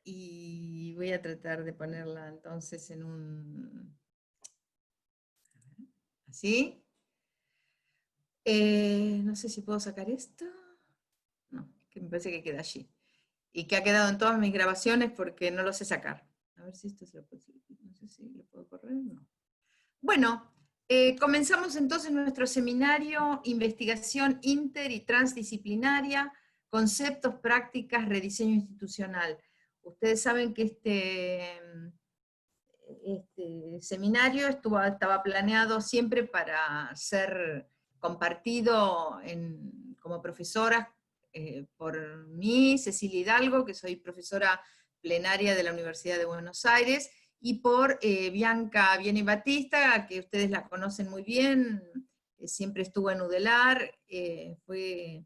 y voy a tratar de ponerla entonces en un... ¿Así? No sé si puedo sacar esto. No, que me parece que queda allí. Y que ha quedado en todas mis grabaciones porque no lo sé sacar. A ver si esto se lo puedo... No sé si lo puedo correr, no. Bueno, comenzamos entonces nuestro seminario Investigación Inter y Transdisciplinaria, Conceptos, Prácticas, Rediseño Institucional. Ustedes saben que este seminario estaba planeado siempre para ser compartido como profesora por mí, Cecilia Hidalgo, que soy profesora plenaria de la Universidad de Buenos Aires, y por Bianca Vieni Batista, que ustedes la conocen muy bien, siempre estuvo en UDELAR, fue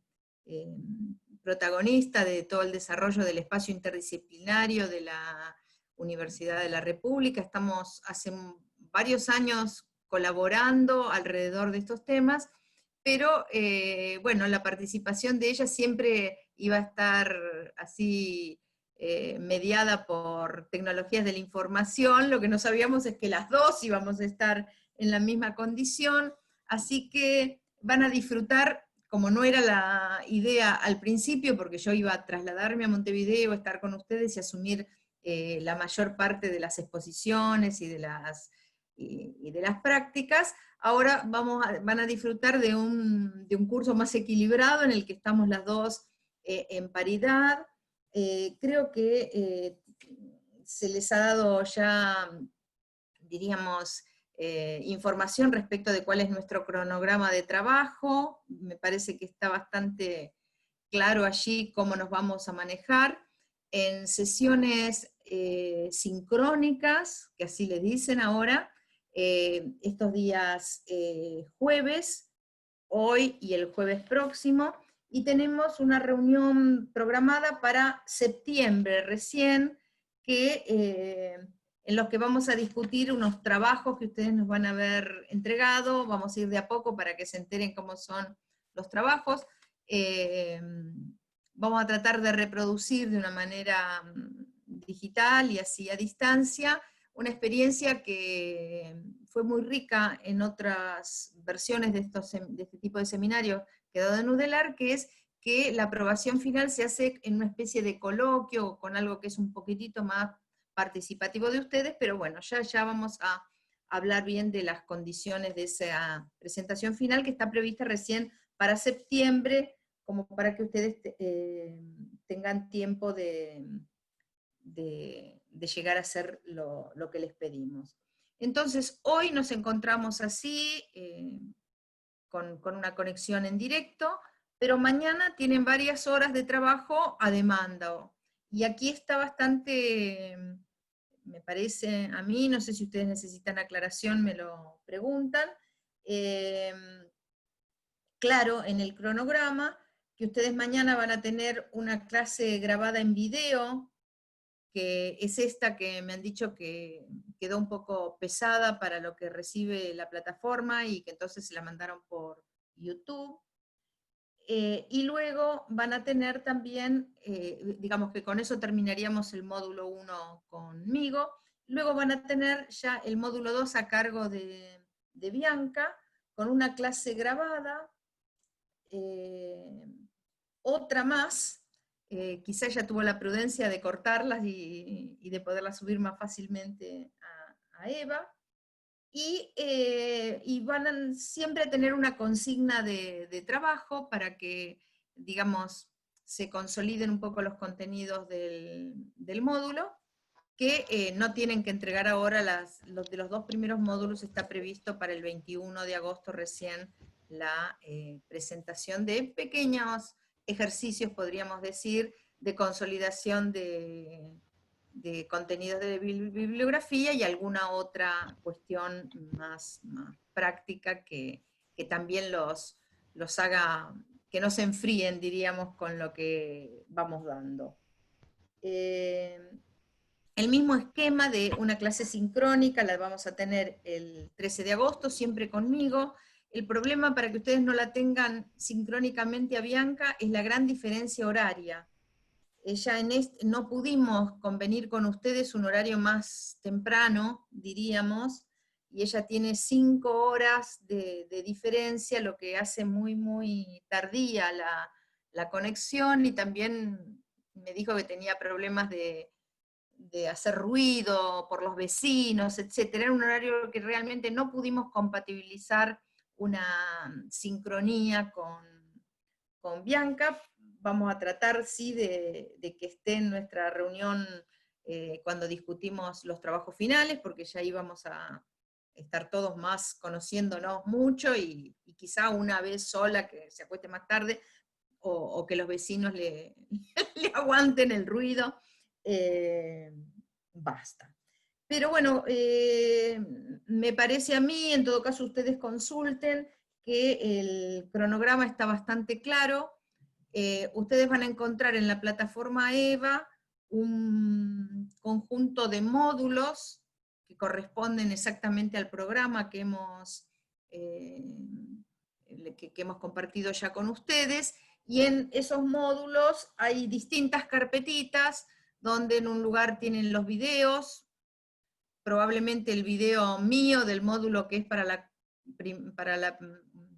protagonista de todo el desarrollo del espacio interdisciplinario de la Universidad de la República. Estamos hace varios años colaborando alrededor de estos temas, pero bueno, la participación de ella siempre iba a estar así mediada por tecnologías de la información. Lo que no sabíamos es que las dos íbamos a estar en la misma condición, así que van a disfrutar, como no era la idea al principio, porque yo iba a trasladarme a Montevideo, estar con ustedes y asumir la mayor parte de las exposiciones y de las prácticas. Ahora van a disfrutar de un curso más equilibrado en el que estamos las dos en paridad. Creo que se les ha dado ya, diríamos, información respecto de cuál es nuestro cronograma de trabajo. Me parece que está bastante claro allí cómo nos vamos a manejar. En sesiones sincrónicas, que así le dicen ahora, estos días jueves, hoy y el jueves próximo, y tenemos una reunión programada para septiembre recién, en los que vamos a discutir unos trabajos que ustedes nos van a ver entregado. Vamos a ir de a poco para que se enteren cómo son los trabajos. Vamos a tratar de reproducir de una manera digital y así a distancia una experiencia que fue muy rica en otras versiones de este tipo de seminarios que he dado en UDELAR, que es que la aprobación final se hace en una especie de coloquio, con algo que es un poquitito más participativo de ustedes, pero bueno, ya vamos a hablar bien de las condiciones de esa presentación final, que está prevista recién para septiembre, como para que ustedes tengan tiempo de llegar a hacer lo que les pedimos. Entonces, hoy nos encontramos así, con una conexión en directo, pero mañana tienen varias horas de trabajo a demanda. Y aquí está bastante, me parece a mí, no sé si ustedes necesitan aclaración, me lo preguntan, claro en el cronograma que ustedes mañana van a tener una clase grabada en video, que es esta que me han dicho que quedó un poco pesada para lo que recibe la plataforma y que entonces se la mandaron por YouTube. Y luego van a tener también, digamos que con eso terminaríamos el módulo 1 conmigo, luego van a tener ya el módulo 2 a cargo de Bianca, con una clase grabada, otra más, quizá ella tuvo la prudencia de cortarlas y de poderlas subir más fácilmente a Eva, y van a siempre a tener una consigna de trabajo para que, digamos, se consoliden un poco los contenidos del módulo, que no tienen que entregar ahora. Los de los dos primeros módulos está previsto para el 21 de agosto recién la presentación de pequeños ejercicios, podríamos decir, de consolidación de contenidos de bibliografía y alguna otra cuestión más práctica que también los haga, que no se enfríen, diríamos, con lo que vamos dando. El mismo esquema de una clase sincrónica la vamos a tener el 13 de agosto, siempre conmigo. El problema para que ustedes no la tengan sincrónicamente a Bianca es la gran diferencia horaria. ya no pudimos convenir con ustedes un horario más temprano, diríamos, y ella tiene 5 horas de diferencia, lo que hace muy, muy tardía la conexión, y también me dijo que tenía problemas de hacer ruido por los vecinos, etcétera. Era un horario que realmente no pudimos compatibilizar una sincronía con Bianca. Vamos a tratar, sí, de que esté en nuestra reunión cuando discutimos los trabajos finales, porque ya íbamos a estar todos más conociéndonos mucho, y quizá una vez sola que se acueste más tarde, o que los vecinos le aguanten el ruido, basta. Pero bueno, me parece a mí, en todo caso ustedes consulten, que el cronograma está bastante claro. Ustedes van a encontrar en la plataforma EVA un conjunto de módulos que corresponden exactamente al programa que hemos compartido ya con ustedes, y en esos módulos hay distintas carpetitas, donde en un lugar tienen los videos, probablemente el video mío del módulo que es para la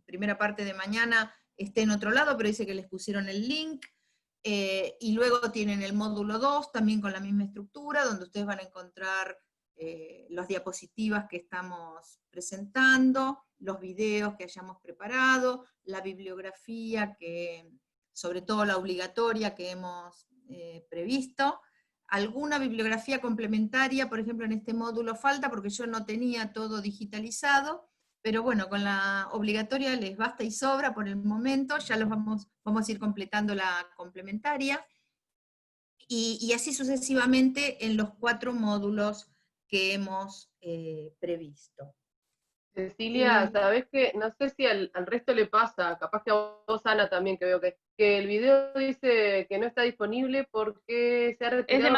primera parte de mañana esté en otro lado, pero dice que les pusieron el link, y luego tienen el módulo 2, también con la misma estructura, donde ustedes van a encontrar las diapositivas que estamos presentando, los videos que hayamos preparado, la bibliografía, sobre todo la obligatoria que hemos previsto, alguna bibliografía complementaria, por ejemplo en este módulo falta porque yo no tenía todo digitalizado, pero bueno, con la obligatoria les basta y sobra por el momento, ya vamos a ir completando la complementaria, y así sucesivamente en los 4 módulos que hemos previsto. Cecilia, ¿sabés qué? No sé si al resto le pasa, capaz que a vos, Ana, también, que veo que el video dice que no está disponible porque se ha retirado,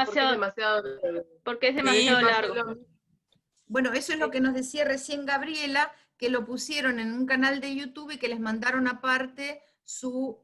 porque es demasiado largo. Bueno, eso es lo que nos decía recién Gabriela, que lo pusieron en un canal de YouTube y que les mandaron aparte su...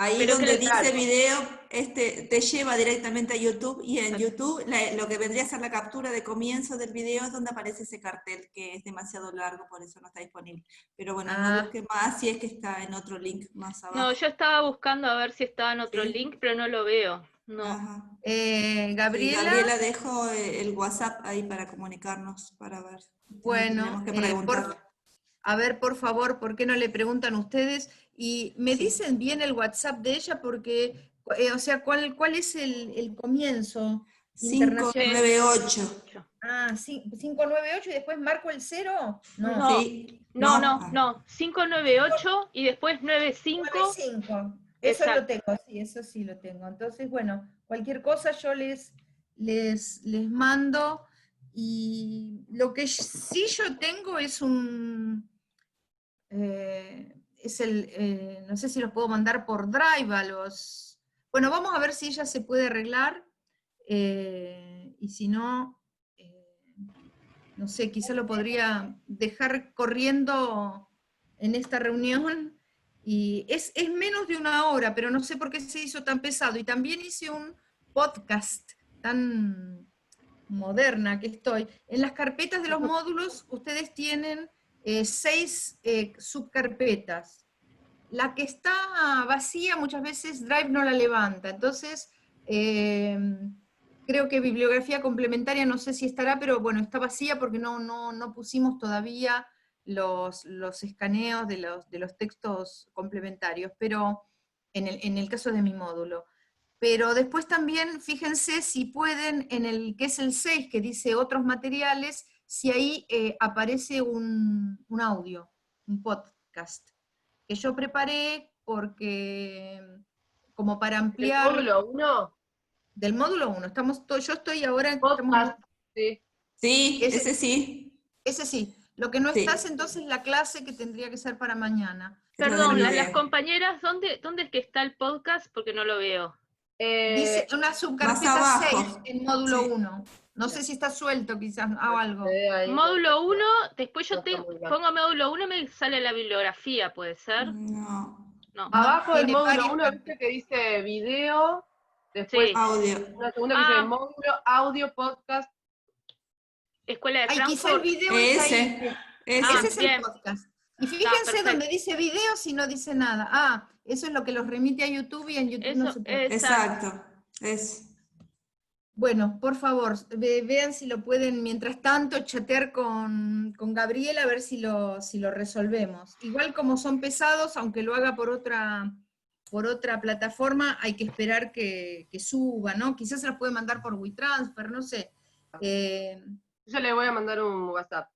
Ahí pero donde dice video, te lleva directamente a YouTube, y en YouTube lo que vendría a ser la captura de comienzo del video es donde aparece ese cartel que es demasiado largo, por eso no está disponible. Pero bueno, no busque más si es que está en otro link más abajo. No, yo estaba buscando a ver si estaba en otro link, pero no lo veo. No. Gabriela. Gabriela dejó el WhatsApp ahí para comunicarnos, para ver. Bueno, tenemos que preguntar. a ver, por favor, ¿por qué no le preguntan ustedes? Y me dicen bien el WhatsApp de ella, porque, o sea, ¿cuál es el comienzo? 598. Ah, 598 y después marco el 0. No, 598 y después 95. 95. Eso lo tengo, sí, eso sí lo tengo. Entonces, bueno, cualquier cosa yo les mando. Y lo que sí yo tengo es no sé si los puedo mandar por Drive a los... Bueno, vamos a ver si ella se puede arreglar, y si no, no sé, quizá lo podría dejar corriendo en esta reunión, y es menos de 1 hora, pero no sé por qué se hizo tan pesado, y también hice un podcast tan moderna que estoy. En las carpetas de los módulos ustedes tienen 6 subcarpetas. La que está vacía muchas veces Drive no la levanta, entonces creo que bibliografía complementaria no sé si estará, pero bueno, está vacía porque no pusimos todavía los escaneos de los textos complementarios, pero en el caso de mi módulo. Pero después también, fíjense si pueden, en el que es el 6, que dice otros materiales, si ahí aparece un audio, un podcast, que yo preparé porque, como para ampliar... ¿Del módulo 1? Del módulo 1, yo estoy ahora... Podcast, sí. Sí, ese sí. Ese sí. Lo que no está es entonces la clase que tendría que ser para mañana. Perdón, las compañeras, ¿dónde es que está el podcast? Porque no lo veo. Dice una subcarpeta 6 en módulo 1. No sé si está suelto quizás o algo. Módulo 1, después yo pongo módulo 1 y me sale la bibliografía, ¿puede ser? No. No. Abajo del Tiene módulo varias 1, viste que dice video, después Sí. Audio. una segunda que dice Ah, módulo, audio, podcast. Escuela de Ay, quizá el Frankfurt. video está ahí. Ese. Ese Ah, es el bien. podcast. Y Está fíjense donde perfecto. dice videos y no dice nada. Ah, eso es lo que los remite a YouTube y en YouTube no Eso, se puede. Exacto. Es. Bueno, por favor, vean si lo pueden, mientras tanto, chatear con Gabriela, a ver si lo resolvemos. Igual como son pesados, aunque lo haga por otra plataforma, hay que esperar que suba, ¿no? Quizás se los puede mandar por WeTransfer, no sé. Yo le voy a mandar un WhatsApp.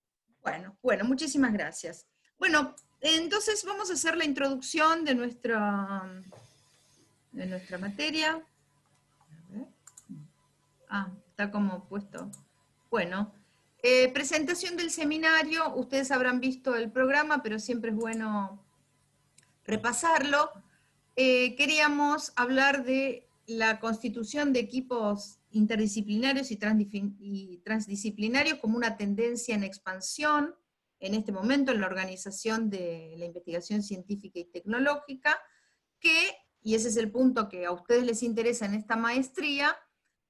Bueno, muchísimas gracias. Bueno, entonces vamos a hacer la introducción de nuestra materia. A ver. Ah, está como puesto. Bueno, presentación del seminario. Ustedes habrán visto el programa, pero siempre es bueno repasarlo. Queríamos hablar de la constitución de equipos interdisciplinarios y transdisciplinarios como una tendencia en expansión en este momento en la organización de la investigación científica y tecnológica, que, y ese es el punto que a ustedes les interesa en esta maestría,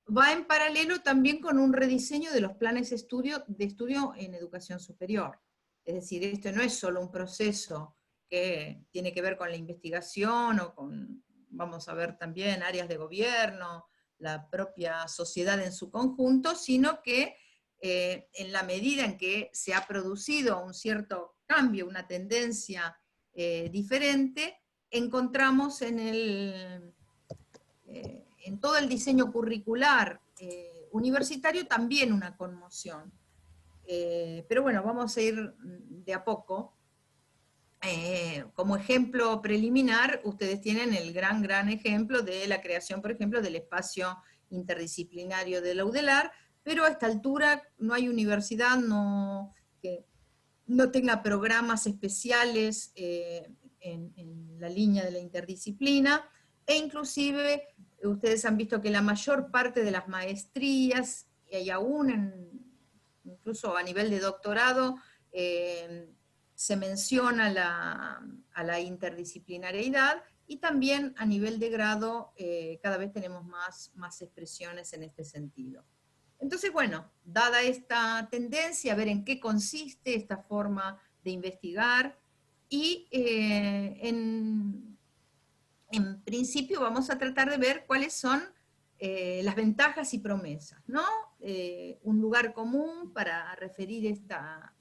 va en paralelo también con un rediseño de los planes de estudio en educación superior. Es decir, esto no es solo un proceso que tiene que ver con la investigación o con, vamos a ver también, áreas de gobierno, la propia sociedad en su conjunto, sino que en la medida en que se ha producido un cierto cambio, una tendencia diferente, encontramos en todo el diseño curricular universitario también una conmoción. Pero bueno, vamos a ir de a poco. Como ejemplo preliminar, ustedes tienen el gran ejemplo de la creación, por ejemplo, del espacio interdisciplinario de la UDELAR, pero a esta altura no hay universidad que no tenga programas especiales en la línea de la interdisciplina, e inclusive ustedes han visto que la mayor parte de las maestrías, y aún incluso a nivel de doctorado, se menciona a la interdisciplinariedad, y también a nivel de grado cada vez tenemos más expresiones en este sentido. Entonces, bueno, dada esta tendencia, a ver en qué consiste esta forma de investigar, y en principio vamos a tratar de ver cuáles son las ventajas y promesas, ¿no? Un lugar común para referir esta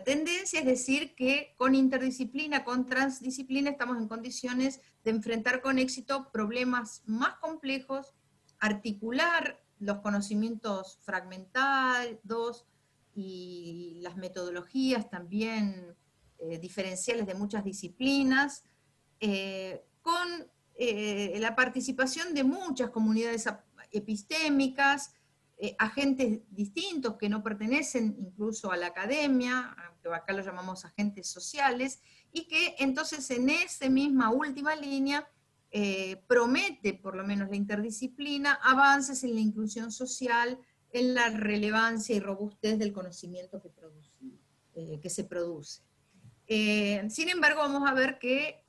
tendencia es decir que con interdisciplina, con transdisciplina, estamos en condiciones de enfrentar con éxito problemas más complejos, articular los conocimientos fragmentados y las metodologías también diferenciales de muchas disciplinas, con la participación de muchas comunidades epistémicas, agentes distintos que no pertenecen incluso a la academia, que acá lo llamamos agentes sociales, y que entonces en esa misma última línea promete, por lo menos la interdisciplina, avances en la inclusión social, en la relevancia y robustez del conocimiento que se produce. Sin embargo, vamos a ver que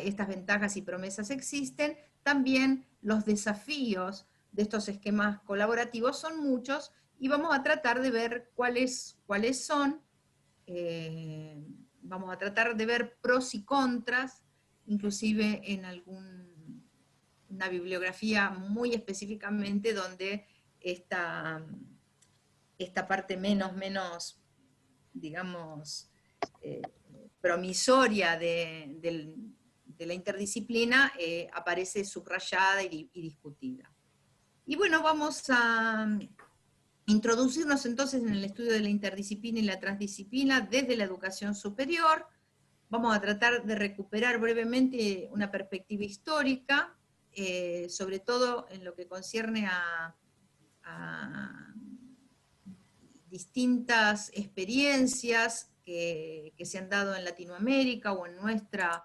estas ventajas y promesas existen, también los desafíos de estos esquemas colaborativos son muchos, y vamos a tratar de ver cuáles son, vamos a tratar de ver pros y contras, inclusive en una bibliografía muy específicamente donde esta parte menos digamos, promisoria de la interdisciplina aparece subrayada y discutida. Y bueno, vamos a introducirnos entonces en el estudio de la interdisciplina y la transdisciplina desde la educación superior. Vamos a tratar de recuperar brevemente una perspectiva histórica, sobre todo en lo que concierne a distintas experiencias que se han dado en Latinoamérica o en nuestra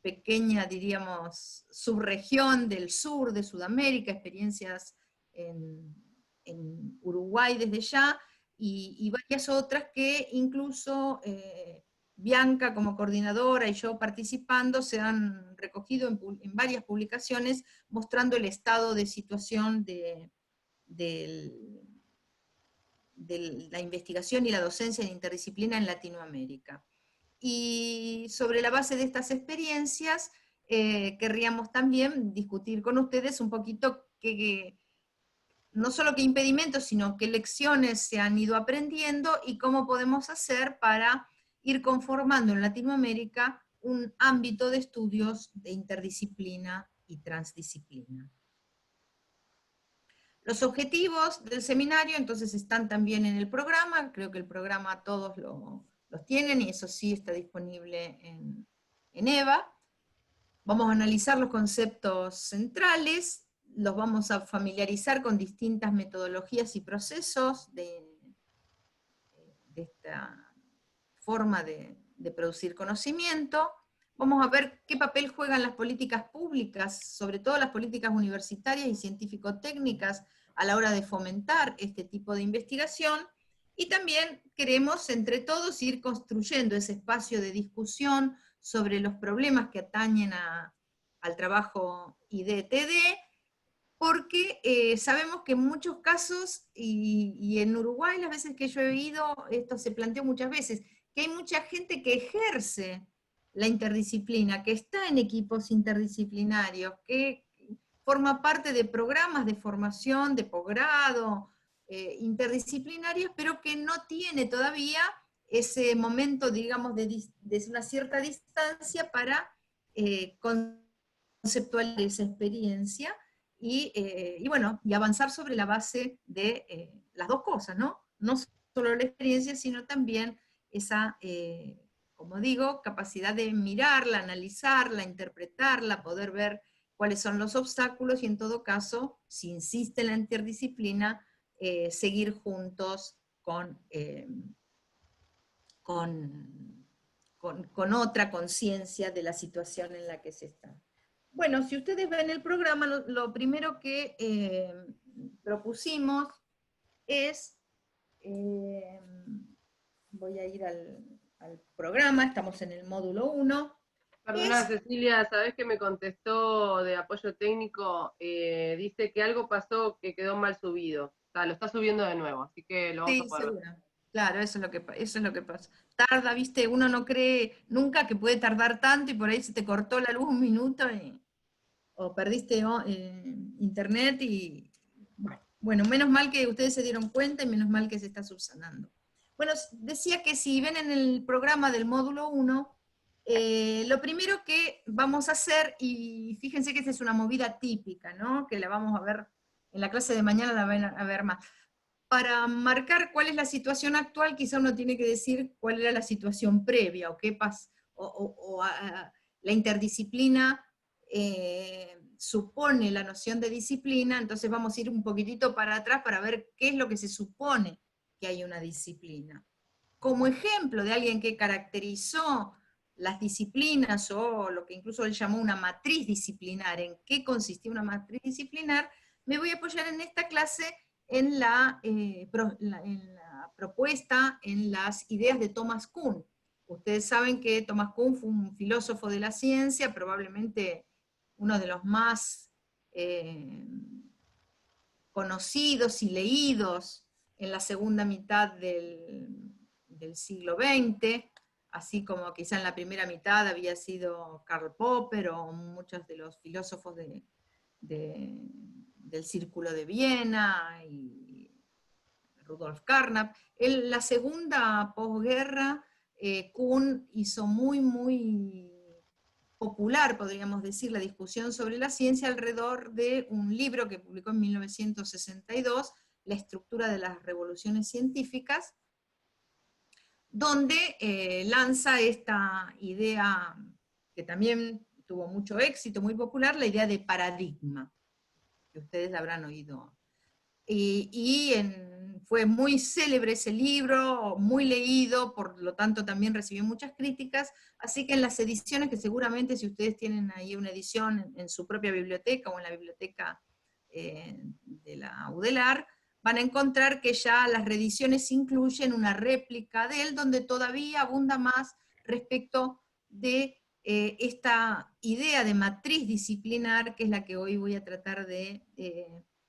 pequeña, diríamos, subregión del sur de Sudamérica, experiencias en Uruguay desde ya, y varias otras que incluso Bianca como coordinadora y yo participando, se han recogido en varias publicaciones mostrando el estado de situación de la investigación y la docencia en interdisciplina en Latinoamérica. Y sobre la base de estas experiencias, querríamos también discutir con ustedes un poquito no solo qué impedimentos, sino qué lecciones se han ido aprendiendo y cómo podemos hacer para ir conformando en Latinoamérica un ámbito de estudios de interdisciplina y transdisciplina. Los objetivos del seminario entonces están también en el programa, creo que el programa todos los tienen y eso sí está disponible en EVA. Vamos a analizar los conceptos centrales, los vamos a familiarizar con distintas metodologías y procesos de esta forma de producir conocimiento. Vamos a ver qué papel juegan las políticas públicas, sobre todo las políticas universitarias y científico-técnicas, a la hora de fomentar este tipo de investigación, y también queremos entre todos ir construyendo ese espacio de discusión sobre los problemas que atañen al trabajo ID-TD, porque sabemos que en muchos casos, y en Uruguay las veces que yo he ido, esto se planteó muchas veces, que hay mucha gente que ejerce la interdisciplina, que está en equipos interdisciplinarios, que forma parte de programas de formación, de posgrado, interdisciplinarios, pero que no tiene todavía ese momento, digamos, de una cierta distancia para conceptualizar esa experiencia y bueno, y avanzar sobre la base de las dos cosas, ¿no? No solo la experiencia, sino también esa, como digo, capacidad de mirarla, analizarla, interpretarla, poder ver cuáles son los obstáculos y en todo caso, si insiste en la interdisciplina, seguir juntos con otra conciencia de la situación en la que se está. Bueno, si ustedes ven el programa, lo primero que propusimos es, voy a ir al programa, estamos en el módulo 1. Perdona, Cecilia, ¿sabés que me contestó de apoyo técnico? Dice que algo pasó que quedó mal subido. O sea, lo está subiendo de nuevo, así que lo vamos a poder ver. Seguro. Claro, eso es lo que pasa. Tarda, viste, uno no cree nunca que puede tardar tanto y por ahí se te cortó la luz un minuto o perdiste internet y bueno, menos mal que ustedes se dieron cuenta y menos mal que se está subsanando. Bueno, decía que si ven en el programa del módulo 1, lo primero que vamos a hacer, y fíjense que esta es una movida típica, ¿no? Que la vamos a ver en la clase de mañana, la van a ver más. Para marcar cuál es la situación actual, quizá uno tiene que decir cuál era la situación previa, o qué pasa, la interdisciplina supone la noción de disciplina, entonces vamos a ir un poquitito para atrás para ver qué es lo que se supone que hay una disciplina. Como ejemplo de alguien que caracterizó las disciplinas, o lo que incluso él llamó una matriz disciplinar, en qué consistía una matriz disciplinar, me voy a apoyar en esta clase en la propuesta, en las ideas de Thomas Kuhn. Ustedes saben que Thomas Kuhn fue un filósofo de la ciencia, probablemente uno de los más conocidos y leídos en la segunda mitad del siglo XX, así como quizá en la primera mitad había sido Karl Popper o muchos de los filósofos del Círculo de Viena y Rudolf Carnap. En la segunda posguerra, Kuhn hizo muy popular, podríamos decir, la discusión sobre la ciencia alrededor de un libro que publicó en 1962, La estructura de las revoluciones científicas, donde lanza esta idea que también tuvo mucho éxito, muy popular, la idea de paradigma, que ustedes habrán oído. Fue muy célebre ese libro, muy leído, por lo tanto también recibió muchas críticas, así que en las ediciones, que seguramente si ustedes tienen ahí una edición en su propia biblioteca o en la biblioteca de la UDELAR, van a encontrar que ya las reediciones incluyen una réplica de él, donde todavía abunda más respecto de esta idea de matriz disciplinar, que es la que hoy voy a tratar de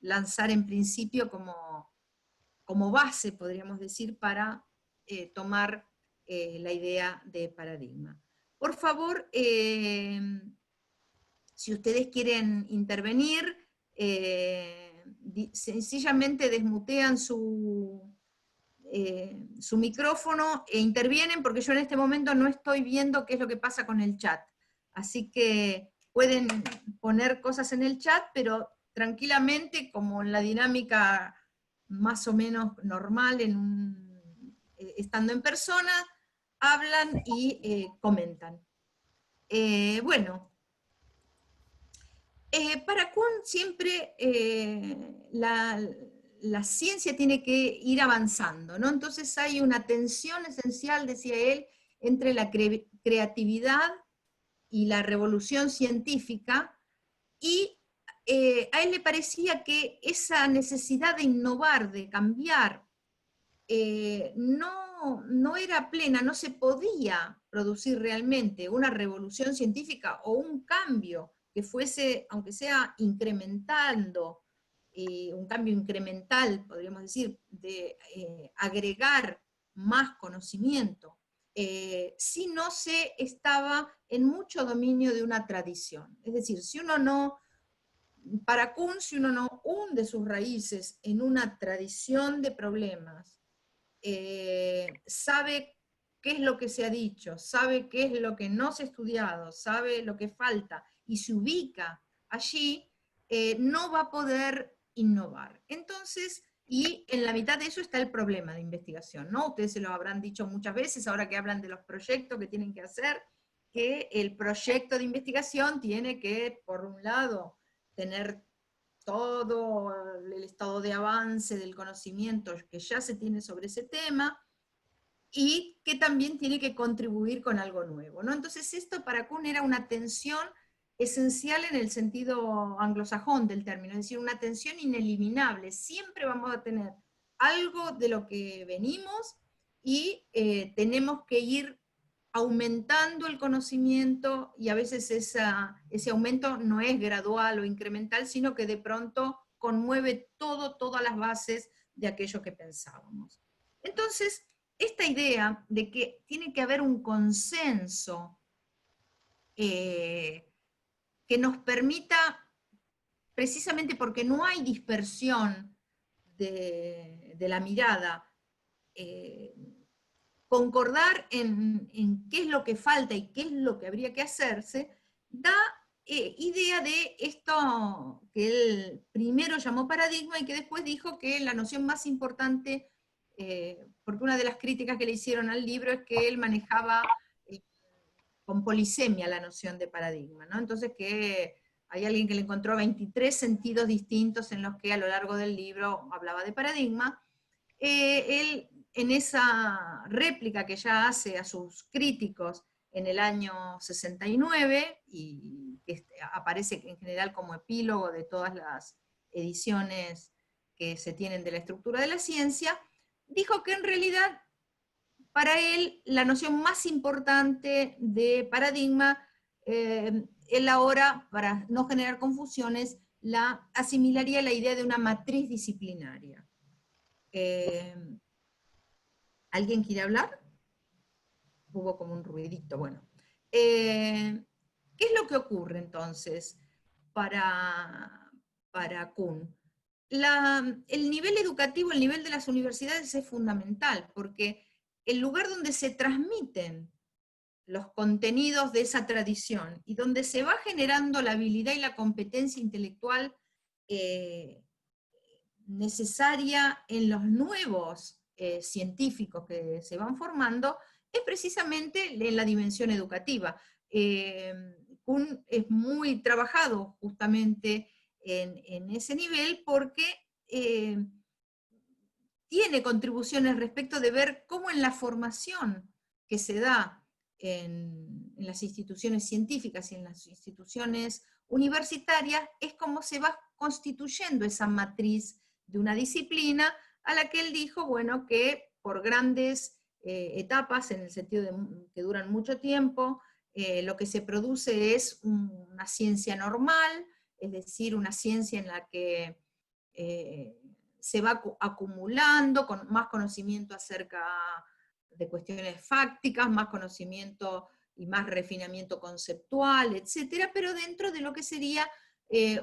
lanzar en principio como base, podríamos decir, para tomar la idea de paradigma. Por favor, si ustedes quieren intervenir, sencillamente desmutean su micrófono e intervienen, porque yo en este momento no estoy viendo qué es lo que pasa con el chat. Así que pueden poner cosas en el chat, pero tranquilamente, como en la dinámica más o menos normal, estando en persona, hablan y comentan. Bueno, para Kuhn siempre la ciencia tiene que ir avanzando, ¿no? Entonces hay una tensión esencial, decía él, entre la creatividad y la revolución científica, y a él le parecía que esa necesidad de innovar, de cambiar, no era plena, no se podía producir realmente una revolución científica o un cambio que fuese, aunque sea incrementando, un cambio incremental, podríamos decir, de agregar más conocimiento, si no se estaba en mucho dominio de una tradición. Es decir, si uno no, para Kuhn, si uno no hunde sus raíces en una tradición de problemas, sabe qué es lo que se ha dicho, sabe qué es lo que no se ha estudiado, sabe lo que falta, y se ubica allí, no va a poder innovar. Entonces, y en la mitad de eso está el problema de investigación, ¿no? Ustedes se lo habrán dicho muchas veces, ahora que hablan de los proyectos que tienen que hacer, que el proyecto de investigación tiene que, por un lado, tener todo el estado de avance del conocimiento que ya se tiene sobre ese tema, y que también tiene que contribuir con algo nuevo, ¿no? Entonces esto para Kuhn era una tensión esencial en el sentido anglosajón del término, es decir, una tensión ineliminable. Siempre vamos a tener algo de lo que venimos, y tenemos que ir aumentando el conocimiento, y a veces ese aumento no es gradual o incremental, sino que de pronto conmueve todas las bases de aquello que pensábamos. Entonces, esta idea de que tiene que haber un consenso que nos permita, precisamente porque no hay dispersión de la mirada, concordar en qué es lo que falta y qué es lo que habría que hacerse, da idea de esto que él primero llamó paradigma y que después dijo que la noción más importante, porque una de las críticas que le hicieron al libro es que él manejaba con polisemia la noción de paradigma, ¿no? Entonces que hay alguien que le encontró 23 sentidos distintos en los que a lo largo del libro hablaba de paradigma. Él, en esa réplica que ya hace a sus críticos en el año 69, y que aparece en general como epílogo de todas las ediciones que se tienen de la estructura de la ciencia, dijo que en realidad para él la noción más importante de paradigma, él ahora, para no generar confusiones, la asimilaría a la idea de una matriz disciplinaria. ¿Alguien quiere hablar? Hubo como un ruidito, bueno. ¿Qué es lo que ocurre entonces para Kuhn? El nivel educativo, el nivel de las universidades es fundamental, porque el lugar donde se transmiten los contenidos de esa tradición y donde se va generando la habilidad y la competencia intelectual necesaria en los nuevos científicos que se van formando, es precisamente en la dimensión educativa. Kuhn es muy trabajado justamente en ese nivel porque tiene contribuciones respecto de ver cómo en la formación que se da en las instituciones científicas y en las instituciones universitarias, es como se va constituyendo esa matriz de una disciplina a la que él dijo, bueno, que por grandes etapas, en el sentido de que duran mucho tiempo. Lo que se produce es una ciencia normal, es decir, una ciencia en la que se va acumulando con más conocimiento acerca de cuestiones fácticas, más conocimiento y más refinamiento conceptual, etcétera, pero dentro de lo que sería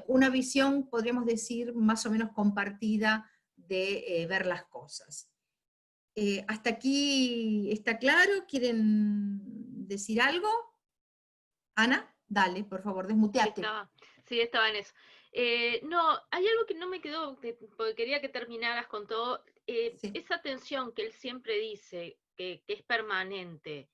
una visión, podríamos decir, más o menos compartida de ver las cosas. ¿Hasta aquí está claro? ¿Quieren decir algo? Ana, dale, por favor, desmuteate. Sí, estaba en eso. No, hay algo que no me quedó, porque quería que terminaras con todo. Sí. Esa tensión que él siempre dice, que es permanente,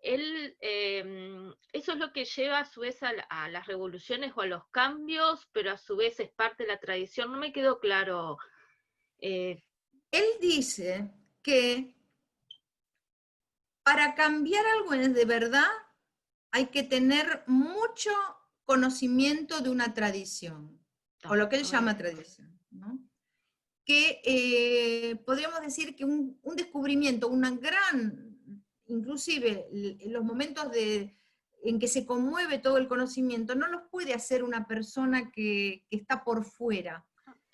él, eso es lo que lleva a su vez a las revoluciones o a los cambios, pero a su vez es parte de la tradición. No me quedó claro. Él dice que para cambiar algo de verdad hay que tener mucho conocimiento de una tradición, o lo que él llama tradición, ¿no? Que podríamos decir que un descubrimiento, una gran, inclusive en los momentos en que se conmueve todo el conocimiento, no los puede hacer una persona que está por fuera.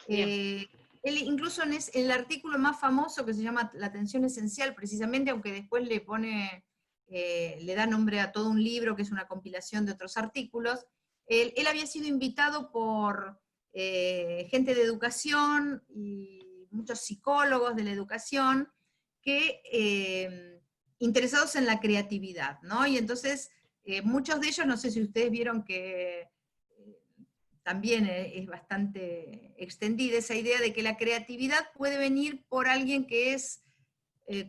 Él incluso en el artículo más famoso que se llama La atención esencial, precisamente, aunque después le pone, le da nombre a todo un libro que es una compilación de otros artículos, él había sido invitado por gente de educación y muchos psicólogos de la educación que interesados en la creatividad, ¿no? Y entonces muchos de ellos, no sé si ustedes vieron que también es bastante extendida esa idea de que la creatividad puede venir por alguien que es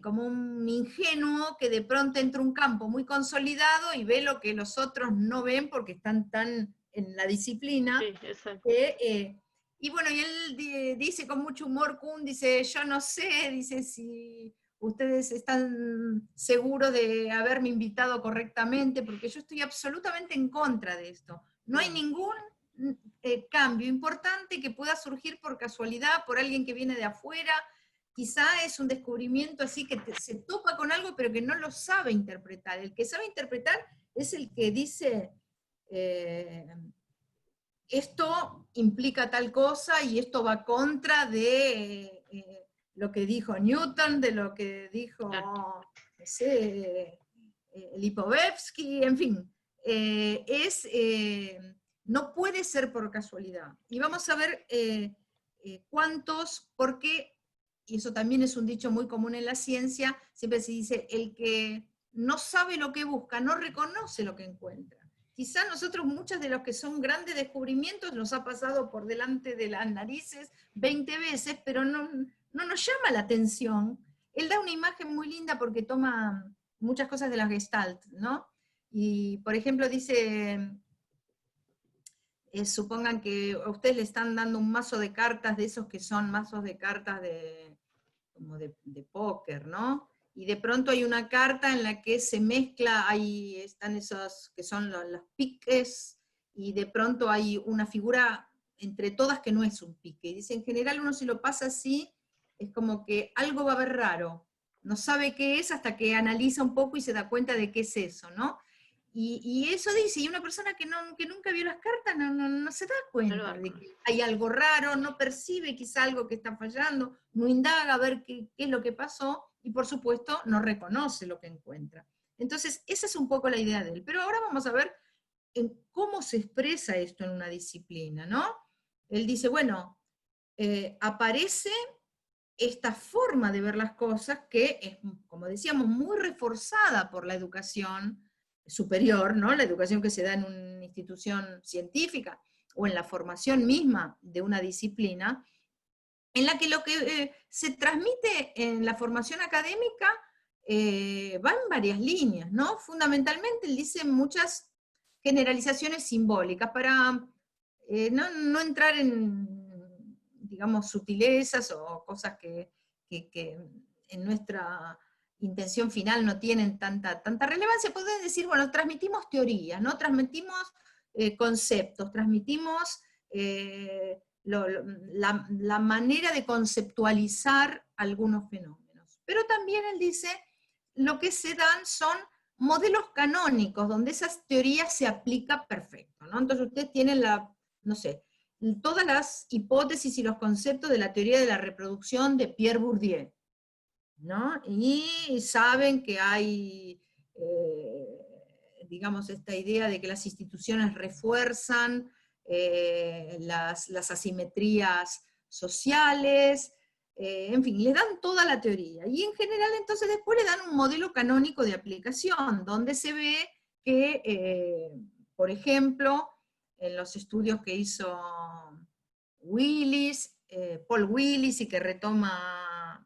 como un ingenuo que de pronto entra a un campo muy consolidado y ve lo que los otros no ven porque están tan en la disciplina. Sí, exacto. Y bueno, y él dice con mucho humor, Kuhn, dice, yo no sé, dice, si ustedes están seguros de haberme invitado correctamente, porque yo estoy absolutamente en contra de esto. No hay ningún cambio importante que pueda surgir por casualidad, por alguien que viene de afuera. Quizá es un descubrimiento así que se topa con algo, pero que no lo sabe interpretar. El que sabe interpretar es el que dice, esto implica tal cosa y esto va contra de lo que dijo Newton, de lo que dijo, no sé, Lipovetsky, en fin. No puede ser por casualidad. Y vamos a ver cuántos, porque, y eso también es un dicho muy común en la ciencia, siempre se dice, el que no sabe lo que busca, no reconoce lo que encuentra. Quizá nosotros, muchos de los que son grandes descubrimientos, nos ha pasado por delante de las narices 20 veces, pero no nos llama la atención. Él da una imagen muy linda porque toma muchas cosas de la Gestalt, ¿no? Y, por ejemplo, dice, supongan que a ustedes le están dando un mazo de cartas de esos que son mazos de cartas como de póker, ¿no? Y de pronto hay una carta en la que se mezcla, ahí están esos que son los piques, y de pronto hay una figura entre todas que no es un pique. Y dice, en general uno si lo pasa así, es como que algo va a haber raro. No sabe qué es hasta que analiza un poco y se da cuenta de qué es eso, ¿no? Y eso dice, y una persona que nunca vio las cartas no se da cuenta de que hay algo raro, no percibe quizá algo que está fallando, no indaga a ver qué es lo que pasó, y por supuesto no reconoce lo que encuentra. Entonces, esa es un poco la idea de él. Pero ahora vamos a ver en cómo se expresa esto en una disciplina, ¿no? Él dice, bueno, aparece esta forma de ver las cosas que es, como decíamos, muy reforzada por la educación superior, ¿no? La educación que se da en una institución científica o en la formación misma de una disciplina, en la que lo que se transmite en la formación académica va en varias líneas, ¿no? Fundamentalmente él dice muchas generalizaciones simbólicas para no entrar en, digamos, sutilezas o cosas que en nuestra intención final no tienen tanta relevancia. Pueden decir, bueno, transmitimos teorías, ¿no? Transmitimos conceptos, transmitimos la manera de conceptualizar algunos fenómenos. Pero también él dice, lo que se dan son modelos canónicos, donde esas teorías se aplican perfecto, ¿no? Entonces ustedes tienen no sé, todas las hipótesis y los conceptos de la teoría de la reproducción de Pierre Bourdieu, ¿no? Y saben que hay, digamos, esta idea de que las instituciones refuerzan las asimetrías sociales, en fin, le dan toda la teoría. Y en general entonces después le dan un modelo canónico de aplicación, donde se ve que, por ejemplo, en los estudios que hizo Paul Willis, y que retoma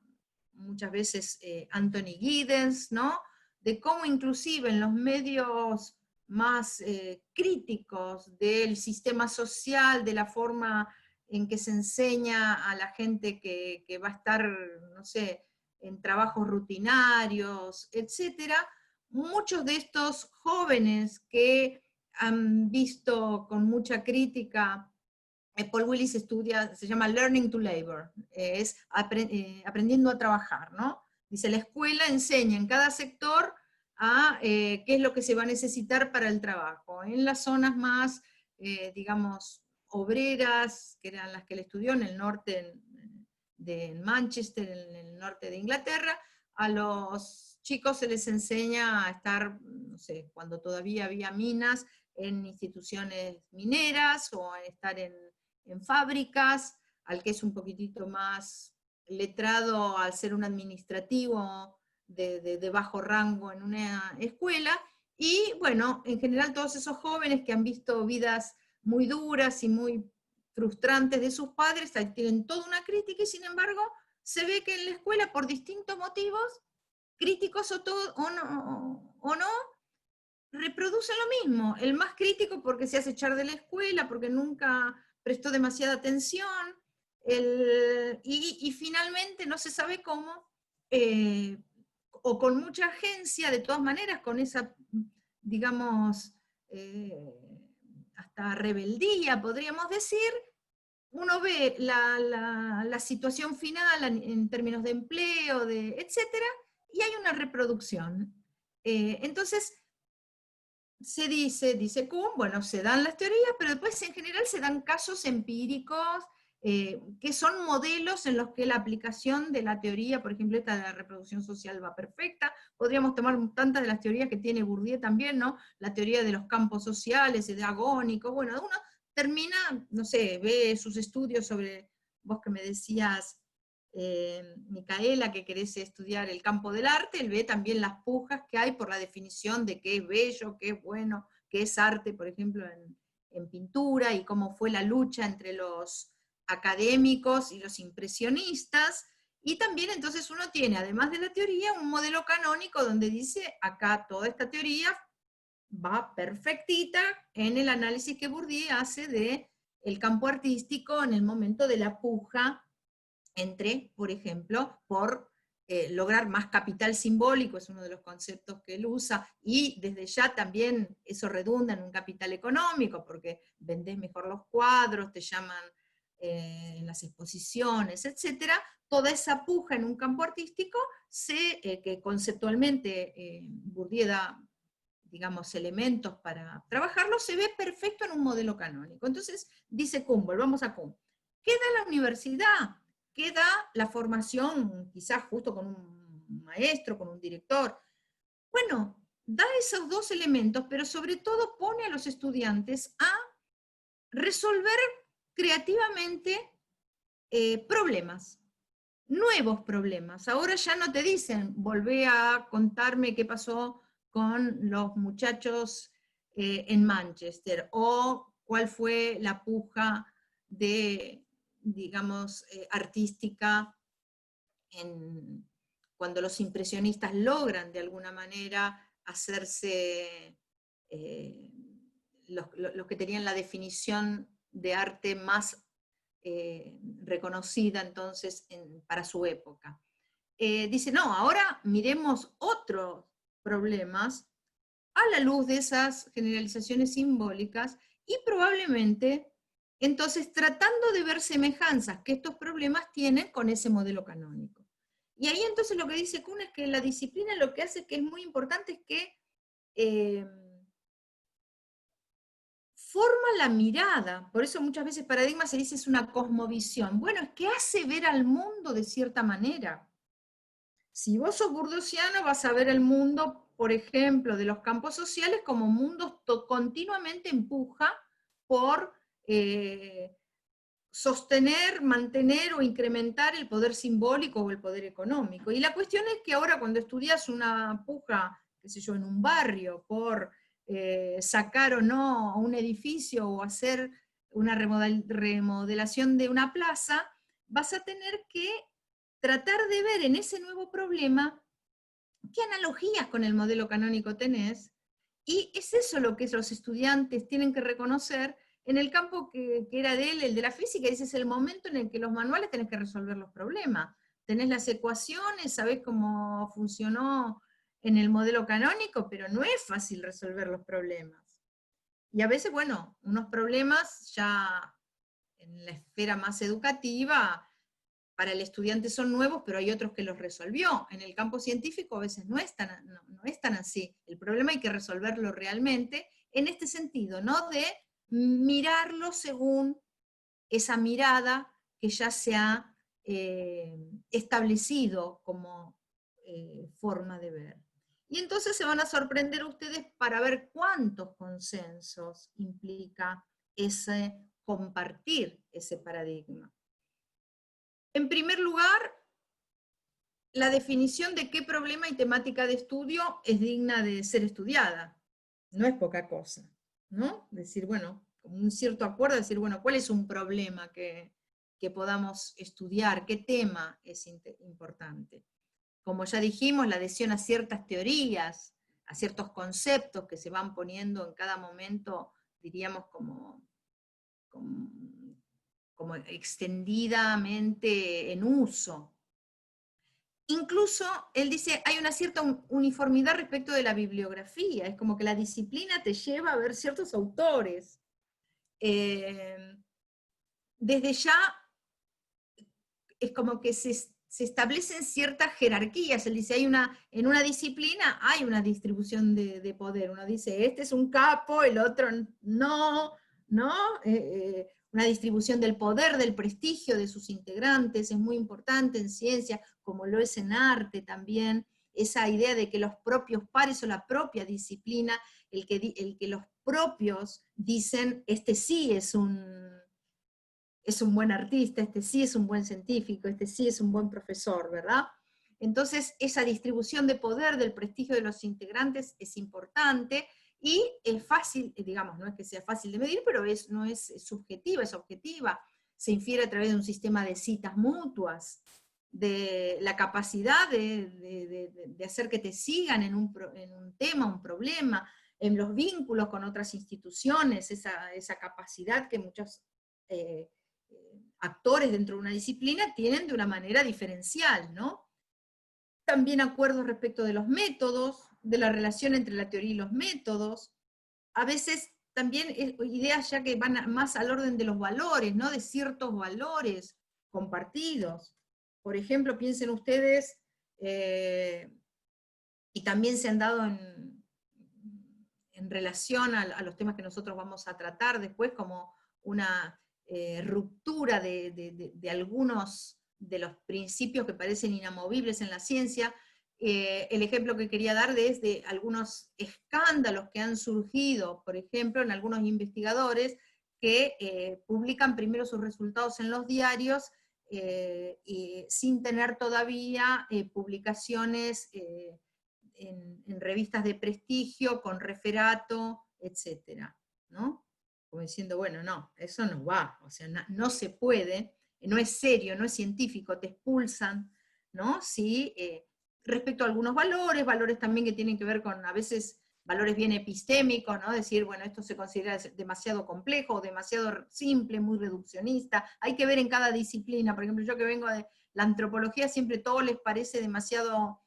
muchas veces Anthony Giddens, ¿no? De cómo inclusive en los medios más críticos del sistema social, de la forma en que se enseña a la gente que va a estar, no sé, en trabajos rutinarios, etcétera, muchos de estos jóvenes que han visto con mucha crítica, Paul Willis estudia, se llama Learning to Labor, es aprendiendo a trabajar, ¿no? Dice, la escuela enseña en cada sector a qué es lo que se va a necesitar para el trabajo. En las zonas más, digamos, obreras, que eran las que él estudió en el norte de Manchester, en el norte de Inglaterra, a los chicos se les enseña a estar, no sé, cuando todavía había minas, en instituciones mineras, o a estar en fábricas, al que es un poquitito más letrado al ser un administrativo de bajo rango en una escuela, y bueno, en general todos esos jóvenes que han visto vidas muy duras y muy frustrantes de sus padres, ahí tienen toda una crítica, y sin embargo se ve que en la escuela, por distintos motivos, críticos o no, reproducen lo mismo. El más crítico porque se hace echar de la escuela, porque nunca prestó demasiada atención, y finalmente no se sabe cómo, o con mucha agencia, de todas maneras, con esa, digamos, hasta rebeldía, podríamos decir, uno ve la situación final en términos de empleo, etcétera, y hay una reproducción. Entonces, se dice Kuhn, bueno, se dan las teorías, pero después en general se dan casos empíricos, que son modelos en los que la aplicación de la teoría, por ejemplo, esta de la reproducción social, va perfecta. Podríamos tomar tantas de las teorías que tiene Bourdieu también, ¿no? La teoría de los campos sociales, de agónico, bueno, uno termina, no sé, ve sus estudios sobre, vos que me decías, Micaela, que querés estudiar el campo del arte, él ve también las pujas que hay por la definición de qué es bello, qué es bueno, qué es arte, por ejemplo, en pintura, y cómo fue la lucha entre los académicos y los impresionistas. Y también entonces uno tiene, además de la teoría, un modelo canónico donde dice, acá toda esta teoría va perfectita en el análisis que Bourdieu hace de el campo artístico en el momento de la puja entre, por ejemplo, por lograr más capital simbólico, es uno de los conceptos que él usa, y desde ya también eso redunda en un capital económico, porque vendés mejor los cuadros, te llaman en las exposiciones, etc. Toda esa puja en un campo artístico, que conceptualmente Bourdieu da, digamos, elementos para trabajarlo, se ve perfecto en un modelo canónico. Entonces, dice Kuhn, volvamos a Kuhn, ¿qué da la universidad? ¿Qué da la formación, quizás justo con un maestro, con un director? Bueno, da esos dos elementos, pero sobre todo pone a los estudiantes a resolver creativamente problemas, nuevos problemas. Ahora ya no te dicen, volvé a contarme qué pasó con los muchachos en Manchester, o cuál fue la puja de, digamos, artística cuando los impresionistas logran de alguna manera hacerse los que tenían la definición de arte más reconocida entonces para su época. Dice, no, ahora miremos otros problemas a la luz de esas generalizaciones simbólicas, y probablemente entonces tratando de ver semejanzas que estos problemas tienen con ese modelo canónico. Y ahí entonces lo que dice Kuhn es que la disciplina lo que hace, que es muy importante, es que forma la mirada. Por eso muchas veces paradigma se dice es una cosmovisión. Bueno, es que hace ver al mundo de cierta manera. Si vos sos burdosiano, vas a ver el mundo, por ejemplo, de los campos sociales como mundos continuamente empuja por sostener, mantener o incrementar el poder simbólico o el poder económico. Y la cuestión es que ahora cuando estudias una puja, qué sé yo, en un barrio por sacar o no un edificio o hacer una remodelación de una plaza, vas a tener que tratar de ver en ese nuevo problema qué analogías con el modelo canónico tenés, y es eso lo que los estudiantes tienen que reconocer en el campo que era de él, el de la física. Ese es el momento en el que los manuales tenés que resolver los problemas. Tenés las ecuaciones, sabés cómo funcionó en el modelo canónico, pero no es fácil resolver los problemas. Y a veces, bueno, unos problemas ya en la esfera más educativa, para el estudiante son nuevos, pero hay otros que los resolvió. En el campo científico a veces no es tan así. El problema hay que resolverlo realmente en este sentido, ¿no? De mirarlo según esa mirada que ya se ha establecido como forma de ver. Y entonces se van a sorprender ustedes para ver cuántos consensos implica ese compartir ese paradigma. En primer lugar, la definición de qué problema y temática de estudio es digna de ser estudiada. No es poca cosa, ¿no? Decir, bueno, con un cierto acuerdo, decir, bueno, ¿cuál es un problema que podamos estudiar? ¿Qué tema es importante? Como ya dijimos, la adhesión a ciertas teorías, a ciertos conceptos que se van poniendo en cada momento, diríamos, como extendidamente en uso. Incluso, él dice, hay una cierta uniformidad respecto de la bibliografía, es como que la disciplina te lleva a ver ciertos autores. Desde ya, es como que se establecen ciertas jerarquías. Él dice, en una disciplina hay una distribución de poder. Uno dice, este es un capo, el otro no, ¿no? Una distribución del poder, del prestigio de sus integrantes, es muy importante en ciencia, como lo es en arte también, esa idea de que los propios pares o la propia disciplina, el que los propios dicen, este sí es un buen artista, este sí es un buen científico, este sí es un buen profesor, ¿verdad? Entonces, esa distribución de poder, del prestigio de los integrantes es importante, y es fácil, digamos, no es que sea fácil de medir, pero no es subjetiva, es objetiva. Se infiere a través de un sistema de citas mutuas, de la capacidad de hacer que te sigan en un tema, un problema, en los vínculos con otras instituciones, esa capacidad que muchos actores dentro de una disciplina tienen de una manera diferencial, ¿no? También acuerdos respecto de los métodos, de la relación entre la teoría y los métodos, a veces también ideas ya que van más al orden de los valores, ¿no? De ciertos valores compartidos. Por ejemplo, piensen ustedes, y también se han dado en relación a los temas que nosotros vamos a tratar después, como una ruptura de algunos de los principios que parecen inamovibles en la ciencia. El ejemplo que quería dar es de algunos escándalos que han surgido, por ejemplo, en algunos investigadores que publican primero sus resultados en los diarios sin tener todavía publicaciones en revistas de prestigio, con referato, etcétera, ¿no? Como diciendo, bueno, no, eso no va, o sea, no se puede, no es serio, no es científico, te expulsan, ¿no? Sí, respecto a algunos valores también que tienen que ver con, a veces, valores bien epistémicos, ¿no? Decir, bueno, esto se considera demasiado complejo, demasiado simple, muy reduccionista. Hay que ver en cada disciplina. Por ejemplo, yo que vengo de la antropología, siempre todo les parece demasiado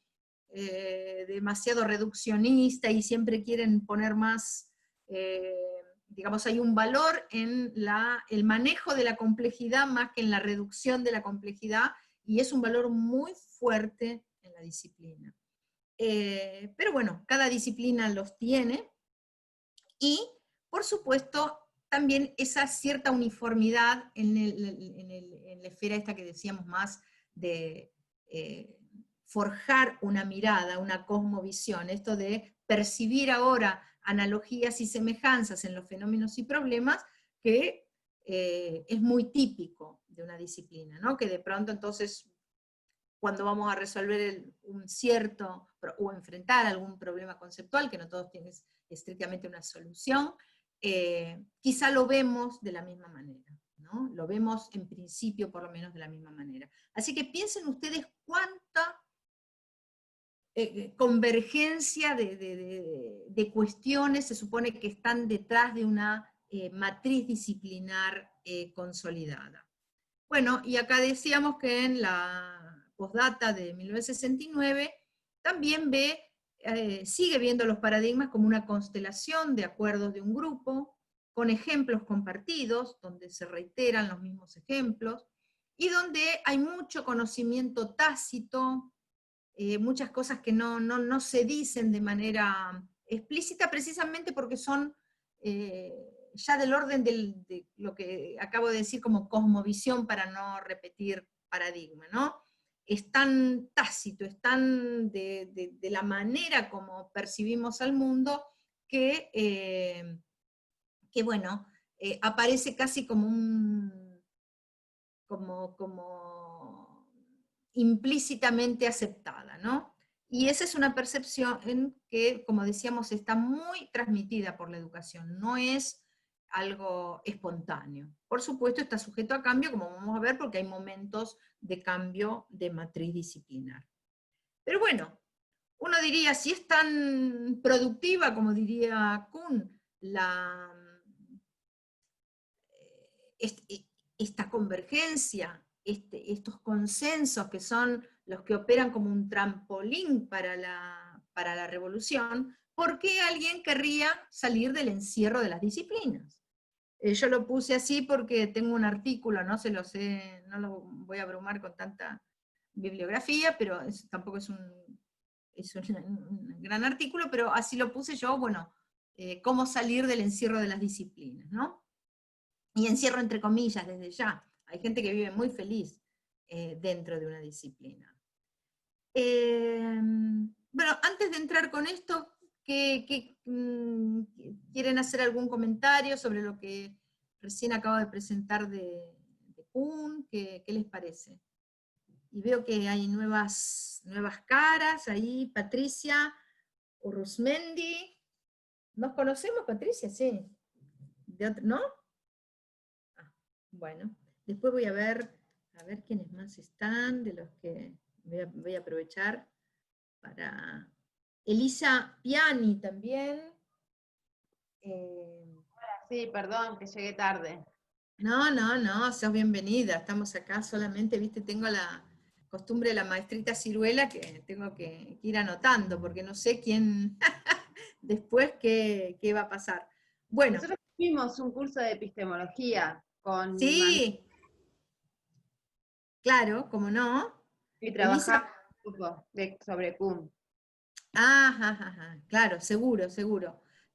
reduccionista, y siempre quieren poner más, digamos, hay un valor en el manejo de la complejidad más que en la reducción de la complejidad, y es un valor muy fuerte en la disciplina. Pero bueno, cada disciplina los tiene, y por supuesto también esa cierta uniformidad en la esfera esta que decíamos más de forjar una mirada, una cosmovisión, esto de percibir ahora analogías y semejanzas en los fenómenos y problemas, que es muy típico de una disciplina, ¿no? Que de pronto entonces, cuando vamos a resolver un cierto, o enfrentar algún problema conceptual, que no todos tienen estrictamente una solución, quizá lo vemos de la misma manera, ¿no? Lo vemos en principio por lo menos de la misma manera. Así que piensen ustedes cuánta convergencia de cuestiones se supone que están detrás de una matriz disciplinar consolidada. Bueno, y acá decíamos que en la postdata de 1969 también sigue viendo los paradigmas como una constelación de acuerdos de un grupo, con ejemplos compartidos, donde se reiteran los mismos ejemplos, y donde hay mucho conocimiento tácito, muchas cosas que no se dicen de manera explícita, precisamente porque son ya del orden de lo que acabo de decir como cosmovisión, para no repetir paradigma, ¿no? Es tan tácito, es tan de la manera como percibimos al mundo, que bueno, aparece casi como como implícitamente aceptada, ¿no? Y esa es una percepción en que, como decíamos, está muy transmitida por la educación, no es algo espontáneo. Por supuesto está sujeto a cambio, como vamos a ver, porque hay momentos de cambio de matriz disciplinar. Pero bueno, uno diría, si es tan productiva, como diría Kuhn, esta convergencia, estos consensos que son los que operan como un trampolín para la revolución, ¿por qué alguien querría salir del encierro de las disciplinas? Yo lo puse así porque tengo un artículo, no se lo sé, no lo voy a abrumar con tanta bibliografía, pero tampoco es un gran artículo, pero así lo puse yo, bueno, cómo salir del encierro de las disciplinas, ¿no? Y encierro entre comillas desde ya. Hay gente que vive muy feliz dentro de una disciplina. Bueno, antes de entrar con esto, ¿quieren hacer algún comentario sobre lo que recién acabo de presentar de Kuhn? ¿Qué les parece? Y veo que hay nuevas caras ahí. Patricia Urruzmendi. ¿Nos conocemos, Patricia? Sí. ¿No? Ah, bueno, después voy a ver quiénes más están, de los que voy a aprovechar para... Elisa Piani también. Sí, perdón, que llegué tarde. No, sos bienvenida. Estamos acá solamente, viste, tengo la costumbre de la maestrita Ciruela que tengo que ir anotando, porque no sé quién después qué va a pasar. Bueno. Nosotros tuvimos un curso de epistemología con... Sí. Claro, ¿cómo no? Y trabajamos un poco sobre Kuhn. Claro, seguro.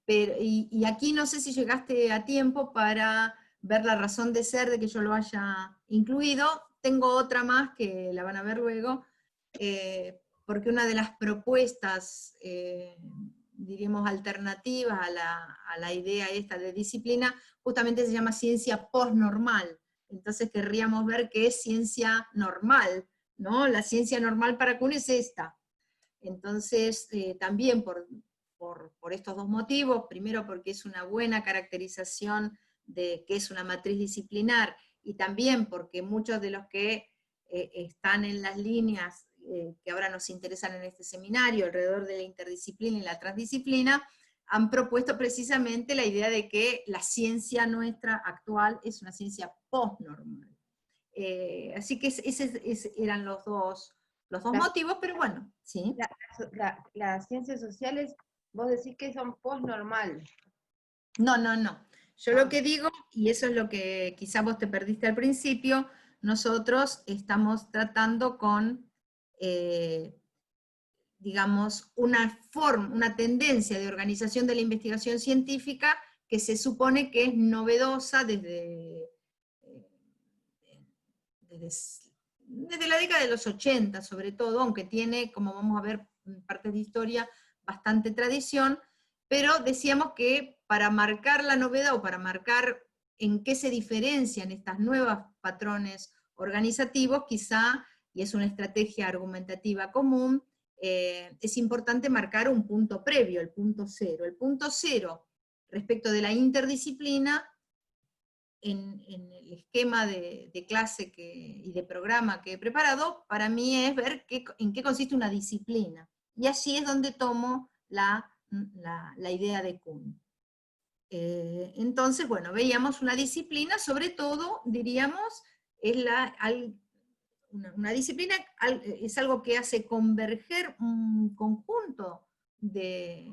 Pero, y aquí no sé si llegaste a tiempo para ver la razón de ser de que yo lo haya incluido. Tengo otra más que la van a ver luego, porque una de las propuestas, diríamos, alternativas a la idea esta de disciplina, justamente se llama ciencia postnormal. Entonces querríamos ver qué es ciencia normal, ¿no? La ciencia normal para Kuhn es esta. Entonces, también por estos dos motivos, primero porque es una buena caracterización de que es una matriz disciplinar, y también porque muchos de los que están en las líneas que ahora nos interesan en este seminario, alrededor de la interdisciplina y la transdisciplina, han propuesto precisamente la idea de que la ciencia nuestra actual es una ciencia postnormal. Así que esos eran los dos motivos, pero bueno, sí. Las ciencias sociales, vos decís que son postnormal. No. Yo lo que digo, y eso es lo que quizás vos te perdiste al principio, nosotros estamos tratando con, digamos, una tendencia de organización de la investigación científica que se supone que es novedosa desde la década de los 80, sobre todo, aunque tiene, como vamos a ver, partes de historia, bastante tradición, pero decíamos que para marcar la novedad, o para marcar en qué se diferencian estas nuevos patrones organizativos, quizá, y es una estrategia argumentativa común, es importante marcar un punto previo, el punto cero. El punto cero respecto de la interdisciplina, en el esquema de clase y de programa que he preparado, para mí es ver en qué consiste una disciplina. Y así es donde tomo la idea de Kuhn. Entonces, bueno, veíamos una disciplina, sobre todo, diríamos, es una disciplina es algo que hace converger un conjunto de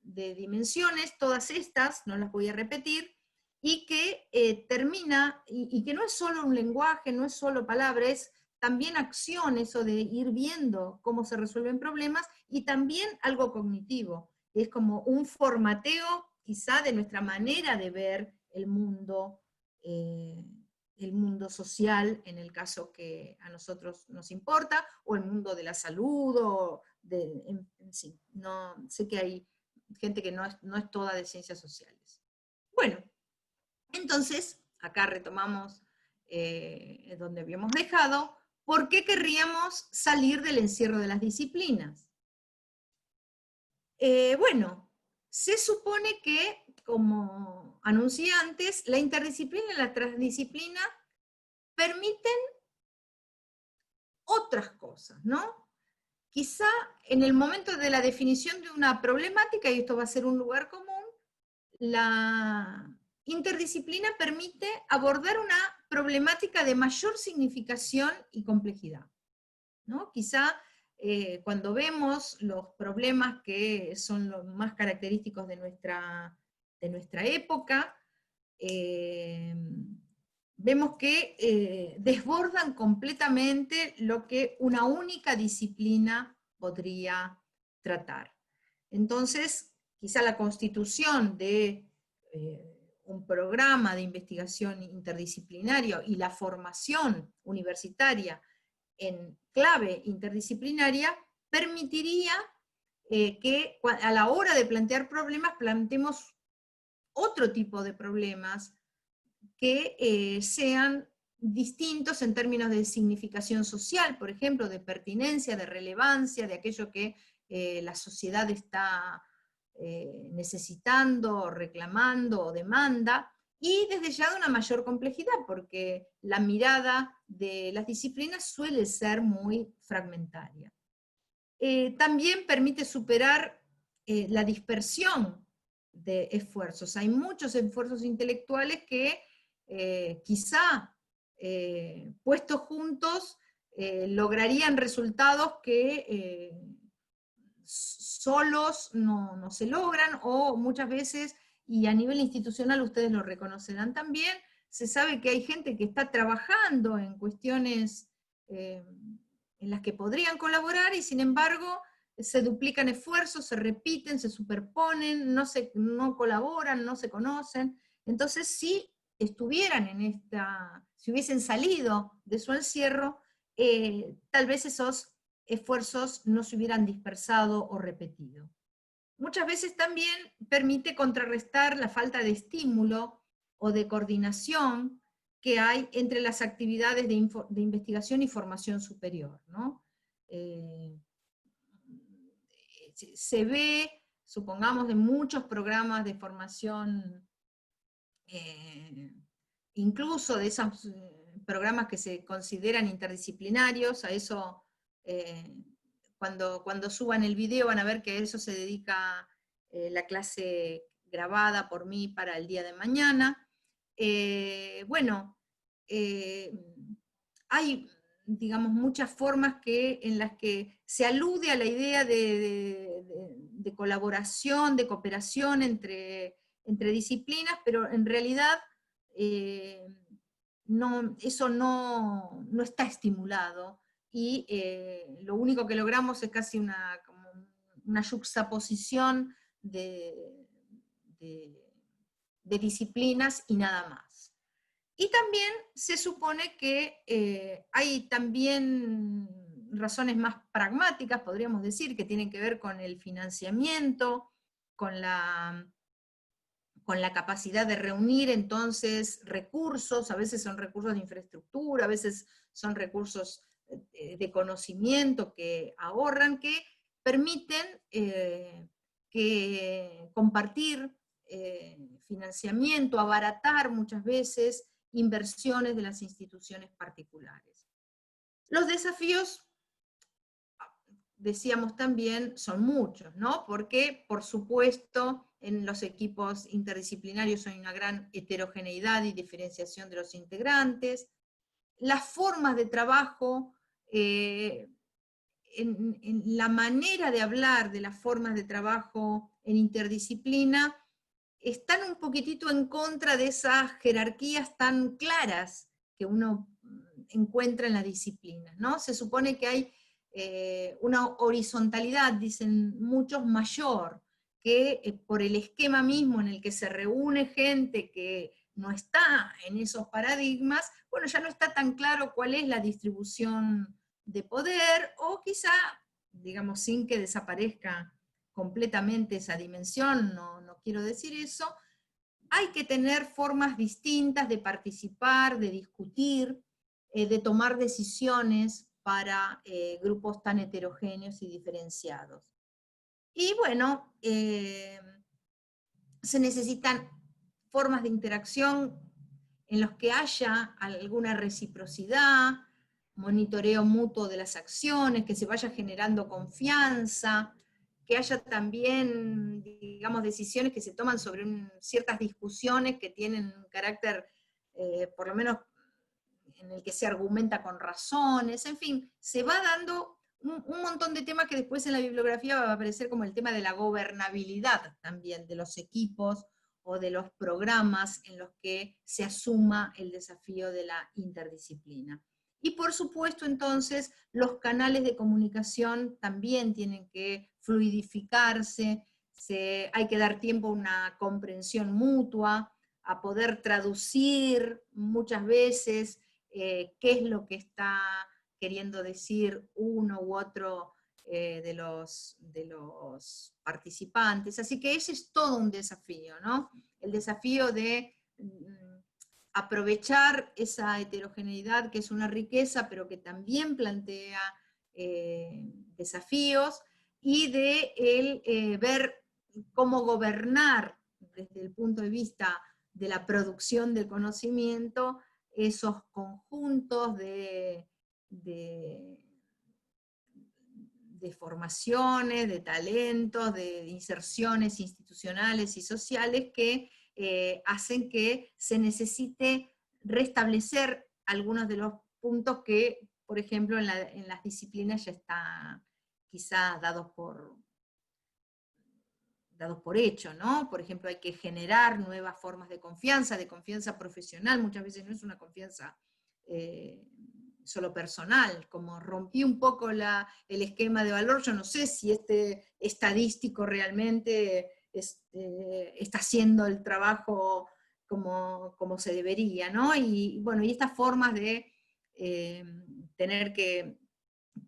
dimensiones, todas estas, no las voy a repetir, y que termina, y que no es solo un lenguaje, no es solo palabras, es también acción, eso de ir viendo cómo se resuelven problemas, y también algo cognitivo, es como un formateo quizá de nuestra manera de ver el mundo social, en el caso que a nosotros nos importa, o el mundo de la salud, o en sí. No, sé que hay gente que no es toda de ciencias sociales. Bueno, entonces, acá retomamos donde habíamos dejado. ¿Por qué querríamos salir del encierro de las disciplinas? Bueno, se supone que, como anuncié antes, la interdisciplina y la transdisciplina permiten otras cosas, ¿no? Quizá en el momento de la definición de una problemática, y esto va a ser un lugar común, la interdisciplina permite abordar una problemática de mayor significación y complejidad, ¿no? Quizá cuando vemos los problemas que son los más característicos de nuestra época, vemos que desbordan completamente lo que una única disciplina podría tratar. Entonces, quizá la constitución de un programa de investigación interdisciplinario y la formación universitaria en clave interdisciplinaria permitiría que a la hora de plantear problemas planteemos otro tipo de problemas que sean distintos en términos de significación social, por ejemplo, de pertinencia, de relevancia, de aquello que la sociedad está necesitando, reclamando o demanda, y desde ya de una mayor complejidad, porque la mirada de las disciplinas suele ser muy fragmentaria. También permite superar la dispersión de esfuerzos. Hay muchos esfuerzos intelectuales que quizá puestos juntos lograrían resultados que solos no se logran, o muchas veces, y a nivel institucional ustedes lo reconocerán también, se sabe que hay gente que está trabajando en cuestiones en las que podrían colaborar, y sin embargo se duplican esfuerzos, se repiten, se superponen, no colaboran, no se conocen. Entonces, si estuvieran si hubiesen salido de su encierro, tal vez esos esfuerzos no se hubieran dispersado o repetido. Muchas veces también permite contrarrestar la falta de estímulo o de coordinación que hay entre las actividades de investigación y formación superior, ¿no? Se ve, supongamos, en muchos programas de formación, incluso de esos programas que se consideran interdisciplinarios, a eso, cuando suban el video van a ver que a eso se dedica la clase grabada por mí para el día de mañana. Bueno, hay, digamos, muchas formas en las que se alude a la idea de colaboración, de cooperación entre disciplinas, pero en realidad eso no está estimulado, y lo único que logramos es casi como una yuxtaposición de disciplinas y nada más. Y también se supone que hay también razones más pragmáticas, podríamos decir, que tienen que ver con el financiamiento, con la capacidad de reunir entonces recursos, a veces son recursos de infraestructura, a veces son recursos de conocimiento que ahorran, que permiten que compartir financiamiento, abaratar muchas veces inversiones de las instituciones particulares. Los desafíos, decíamos también, son muchos, ¿no? Porque, por supuesto, en los equipos interdisciplinarios hay una gran heterogeneidad y diferenciación de los integrantes. Las formas de trabajo, en la manera de hablar de las formas de trabajo en interdisciplina, están un poquitito en contra de esas jerarquías tan claras que uno encuentra en las disciplinas, ¿no? Se supone que hay una horizontalidad, dicen muchos, mayor, que por el esquema mismo en el que se reúne gente que no está en esos paradigmas, bueno, ya no está tan claro cuál es la distribución de poder, o quizá, digamos, sin que desaparezca completamente esa dimensión, no quiero decir eso, hay que tener formas distintas de participar, de discutir, de tomar decisiones para grupos tan heterogéneos y diferenciados. Y bueno, se necesitan formas de interacción en los que haya alguna reciprocidad, monitoreo mutuo de las acciones, que se vaya generando confianza, que haya también, digamos, decisiones que se toman sobre ciertas discusiones que tienen un carácter, por lo menos, en el que se argumenta con razones, en fin, se va dando un montón de temas que después en la bibliografía va a aparecer como el tema de la gobernabilidad también de los equipos o de los programas en los que se asuma el desafío de la interdisciplina. Y por supuesto entonces los canales de comunicación también tienen que fluidificarse, hay que dar tiempo a una comprensión mutua, a poder traducir muchas veces qué es lo que está queriendo decir uno u otro de los participantes. Así que ese es todo un desafío, ¿no? El desafío de aprovechar esa heterogeneidad que es una riqueza, pero que también plantea desafíos, y de ver cómo gobernar desde el punto de vista de la producción del conocimiento esos conjuntos de formaciones, de talentos, de inserciones institucionales y sociales que hacen que se necesite restablecer algunos de los puntos que, por ejemplo, en las disciplinas ya están quizás dados por hecho, ¿no? Por ejemplo, hay que generar nuevas formas de confianza profesional, muchas veces no es una confianza solo personal, como rompí un poco el esquema de valor, yo no sé si este estadístico realmente está haciendo el trabajo como se debería, ¿no? Y bueno, y estas formas de tener que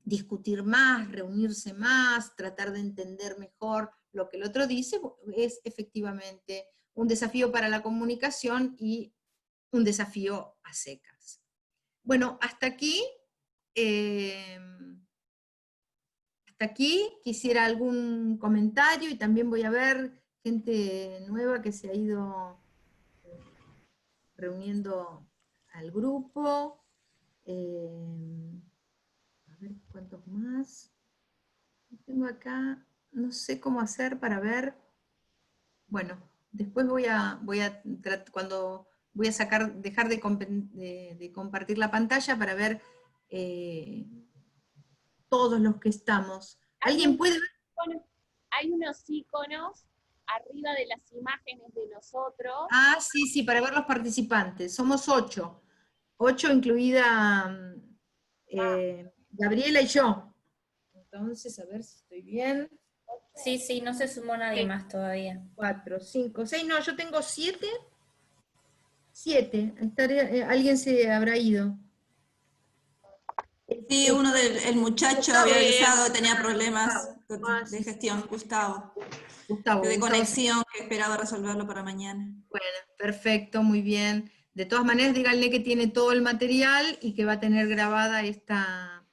discutir más, reunirse más, tratar de entender mejor lo que el otro dice, es efectivamente un desafío para la comunicación y un desafío a secas. Bueno, hasta aquí quisiera algún comentario, y también voy a ver gente nueva que se ha ido reuniendo al grupo. A ver cuántos más. Tengo acá, no sé cómo hacer para ver. Bueno, después dejar de compartir la pantalla para ver todos los que estamos. ¿Alguien puede ver? Hay unos iconos arriba de las imágenes de nosotros. Ah, sí, para ver los participantes. Somos 8. 8 incluida Gabriela y yo. Entonces, a ver si estoy bien. Sí, no se sumó nadie más todavía. 4, 5, 6, no, yo tengo 7. 7, alguien se habrá ido. Sí, el muchacho había avisado que tenía problemas de gestión, Gustavo, de conexión, que esperaba resolverlo para mañana. Bueno, perfecto, muy bien. De todas maneras, díganle que tiene todo el material y que va a tener grabada esta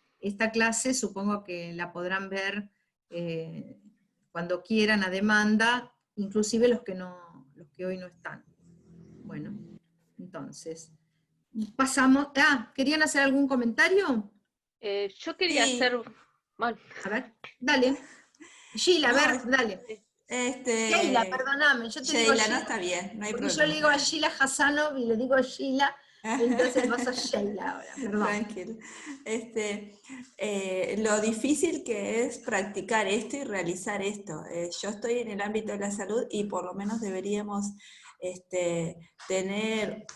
clase, supongo que la podrán ver cuando quieran a demanda, inclusive los que hoy no están. Bueno, entonces, pasamos. ¿Querían hacer algún comentario? Yo quería hacer... Bueno. A ver, dale. Sheila, a ver, dale. Sheila, perdóname, yo te digo Sheila, Sheila, no está bien, no hay porque problema. yo le digo a Sheila Hassanov y le digo a Sheila, entonces vas a Sheila ahora, perdón. Tranquilo. Lo difícil que es practicar esto y realizar esto. Yo estoy en el ámbito de la salud y por lo menos deberíamos tener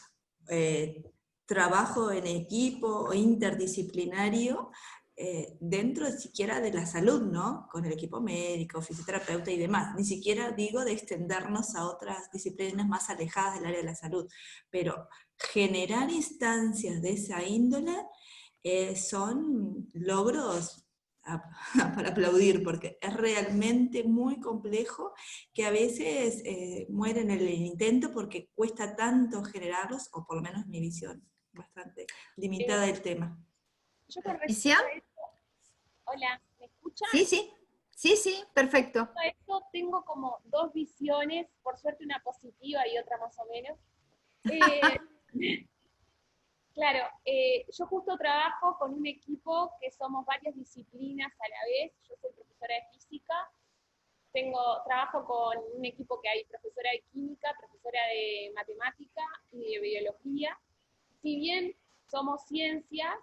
trabajo en equipo o interdisciplinario dentro siquiera de la salud, ¿no? Con el equipo médico, fisioterapeuta y demás. Ni siquiera digo de extendernos a otras disciplinas más alejadas del área de la salud, pero generar instancias de esa índole son logros para aplaudir, porque es realmente muy complejo que a veces muere en el intento porque cuesta tanto generarlos, o por lo menos mi visión bastante limitada del tema. Yo con respecto a esto, hola, ¿me escuchan? Sí, perfecto. Respecto a esto tengo como dos visiones, por suerte una positiva y otra más o menos. Claro, yo justo trabajo con un equipo que somos varias disciplinas a la vez. Yo soy profesora de física, trabajo con un equipo que hay profesora de química, profesora de matemática y de biología. Si bien somos ciencias,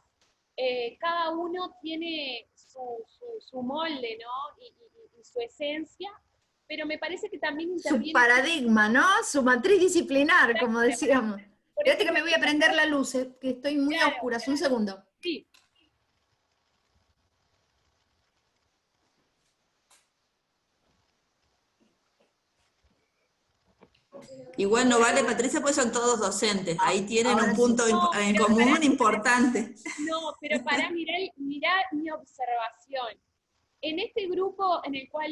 cada uno tiene su molde, ¿no? Y su esencia, pero me parece que también interviene... Su paradigma, ¿no? Su matriz disciplinar, como decíamos. Espérate que me voy a prender la luz, que estoy muy a oscuras. Un segundo. Sí. Igual no vale, Patricia, pues son todos docentes. Ahí tienen un punto en común importante. No, pero para mirar mi observación. En este grupo en el cual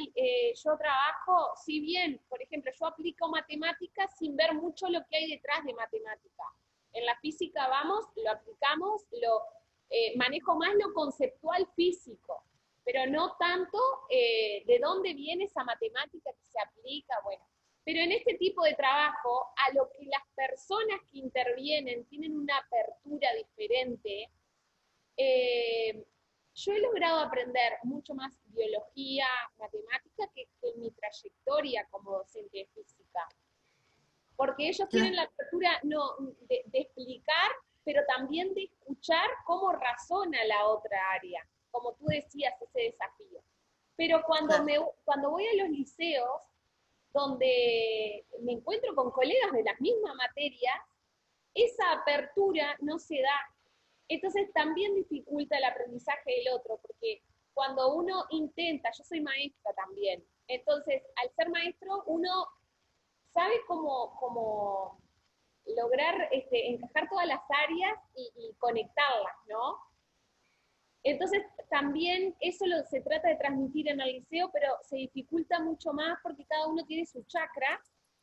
yo trabajo, si bien, por ejemplo, yo aplico matemáticas sin ver mucho lo que hay detrás de matemática. En la física lo aplicamos, manejo más lo conceptual físico, pero no tanto de dónde viene esa matemática que se aplica, bueno. Pero en este tipo de trabajo, a lo que las personas que intervienen tienen una apertura diferente, yo he logrado aprender mucho más biología, matemática, que en mi trayectoria como docente de física. Porque ellos tienen la apertura de explicar, pero también de escuchar cómo razona la otra área, como tú decías, ese desafío. Pero cuando voy a los liceos, donde me encuentro con colegas de las mismas materias, esa apertura no se da. Entonces también dificulta el aprendizaje del otro, porque cuando uno intenta, yo soy maestra también, entonces al ser maestro uno sabe cómo lograr encajar todas las áreas y conectarlas, ¿no? Entonces también eso se trata de transmitir en el liceo, pero se dificulta mucho más porque cada uno tiene su chakra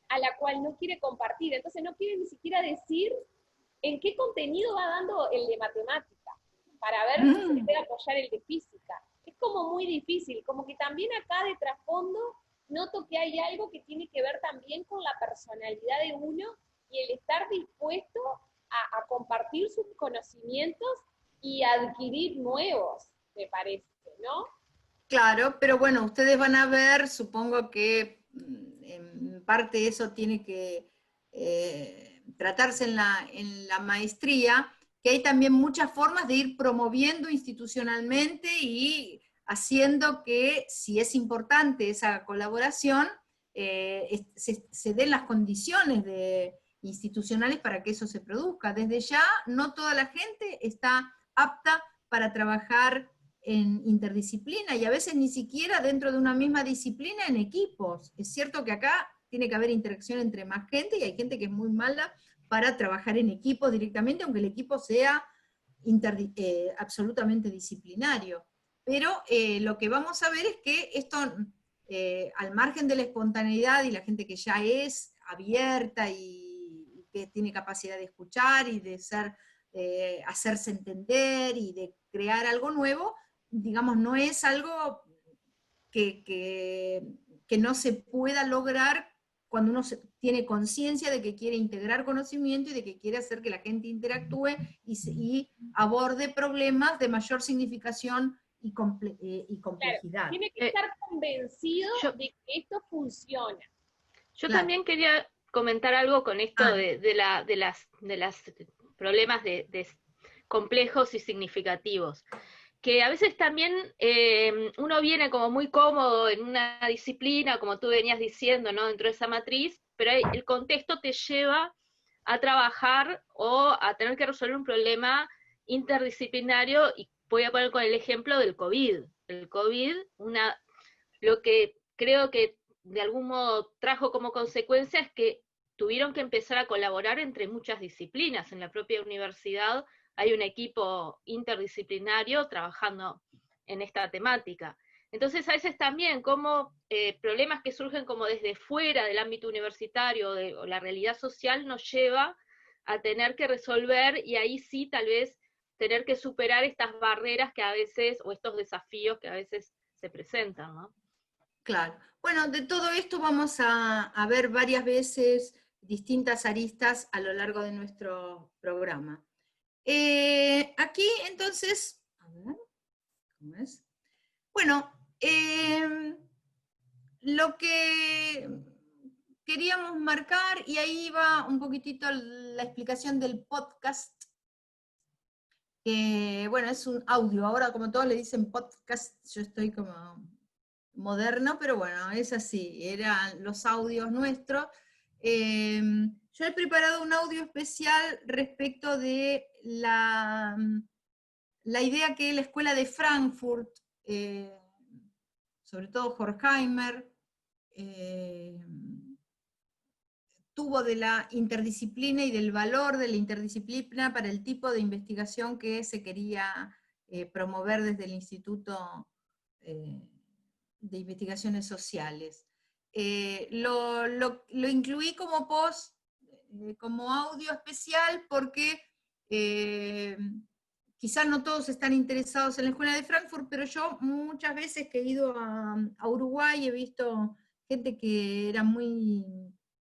a la cual no quiere compartir, entonces no quiere ni siquiera decir en qué contenido va dando el de matemática, para ver si se puede apoyar el de física. Es como muy difícil, como que también acá de trasfondo noto que hay algo que tiene que ver también con la personalidad de uno y el estar dispuesto a compartir sus conocimientos y adquirir nuevos, me parece, ¿no? Claro, pero bueno, ustedes van a ver, supongo que en parte eso tiene que tratarse en la maestría, que hay también muchas formas de ir promoviendo institucionalmente y haciendo que, si es importante esa colaboración, se den las condiciones de institucionales para que eso se produzca. Desde ya, no toda la gente está apta para trabajar en interdisciplina, y a veces ni siquiera dentro de una misma disciplina en equipos. Es cierto que acá tiene que haber interacción entre más gente, y hay gente que es muy mala para trabajar en equipos directamente, aunque el equipo sea absolutamente disciplinario. Pero lo que vamos a ver es que esto, al margen de la espontaneidad y la gente que ya es abierta y que tiene capacidad de escuchar y de hacerse entender y de crear algo nuevo, digamos, no es algo que no se pueda lograr cuando uno tiene conciencia de que quiere integrar conocimiento y de que quiere hacer que la gente interactúe y aborde problemas de mayor significación y complejidad. Claro, tiene que estar convencido de que esto funciona. Yo también quería comentar algo con esto de las problemas de complejos y significativos, que a veces también uno viene como muy cómodo en una disciplina, como tú venías diciendo, ¿no? Dentro de esa matriz, pero el contexto te lleva a trabajar o a tener que resolver un problema interdisciplinario, y voy a poner con el ejemplo del COVID. El COVID, lo que creo que de algún modo trajo como consecuencia es que tuvieron que empezar a colaborar entre muchas disciplinas. En la propia universidad hay un equipo interdisciplinario trabajando en esta temática. Entonces, a veces también como problemas que surgen como desde fuera del ámbito universitario o la realidad social nos lleva a tener que resolver, y ahí sí tal vez tener que superar estas barreras que a veces, o estos desafíos que a veces se presentan, ¿no? Claro. Bueno, de todo esto vamos a ver varias veces distintas aristas a lo largo de nuestro programa. Aquí entonces, a ver, ¿cómo es? Bueno, lo que queríamos marcar, y ahí va un poquitito la explicación del podcast, que bueno, es un audio, ahora como todos le dicen podcast, yo estoy como moderno, pero bueno, es así, eran los audios nuestros. Yo he preparado un audio especial respecto de la idea que la escuela de Frankfurt, sobre todo Horkheimer, tuvo de la interdisciplina y del valor de la interdisciplina para el tipo de investigación que se quería promover desde el Instituto de Investigaciones Sociales. Lo incluí como post, como audio especial, porque quizás no todos están interesados en la escuela de Frankfurt, pero yo muchas veces que he ido a Uruguay he visto gente que era muy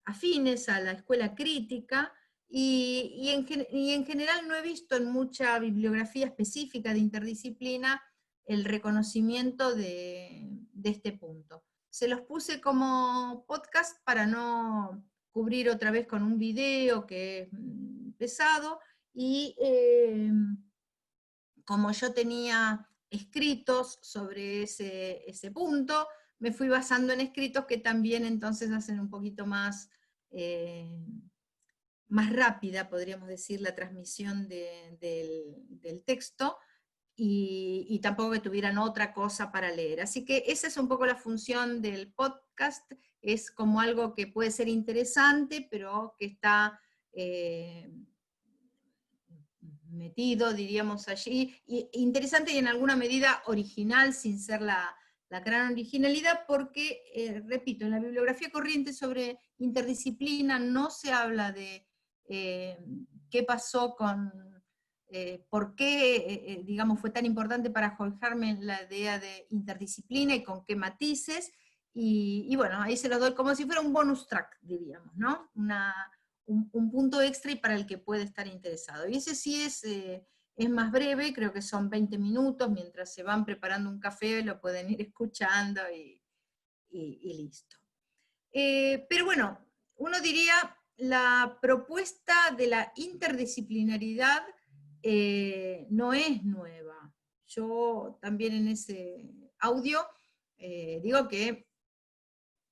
afines a la escuela crítica, y en general no he visto en mucha bibliografía específica de interdisciplina el reconocimiento de este punto. Se los puse como podcast para no cubrir otra vez con un video que es pesado, y como yo tenía escritos sobre ese punto, me fui basando en escritos que también entonces hacen un poquito más rápida, podríamos decir, la transmisión del texto, y tampoco que tuvieran otra cosa para leer. Así que esa es un poco la función del podcast, es como algo que puede ser interesante, pero que está metido, diríamos, allí, interesante y en alguna medida original, sin ser la gran originalidad, porque, repito, en la bibliografía corriente sobre interdisciplina no se habla de qué pasó con, por qué, digamos, fue tan importante para Horkheimer la idea de interdisciplina y con qué matices, y bueno, ahí se los doy como si fuera un bonus track, diríamos, ¿no? Un punto extra y para el que puede estar interesado. Y ese sí es más breve, creo que son 20 minutos, mientras se van preparando un café lo pueden ir escuchando y listo. Pero bueno, uno diría, la propuesta de la interdisciplinaridad no es nueva. Yo también en ese audio digo que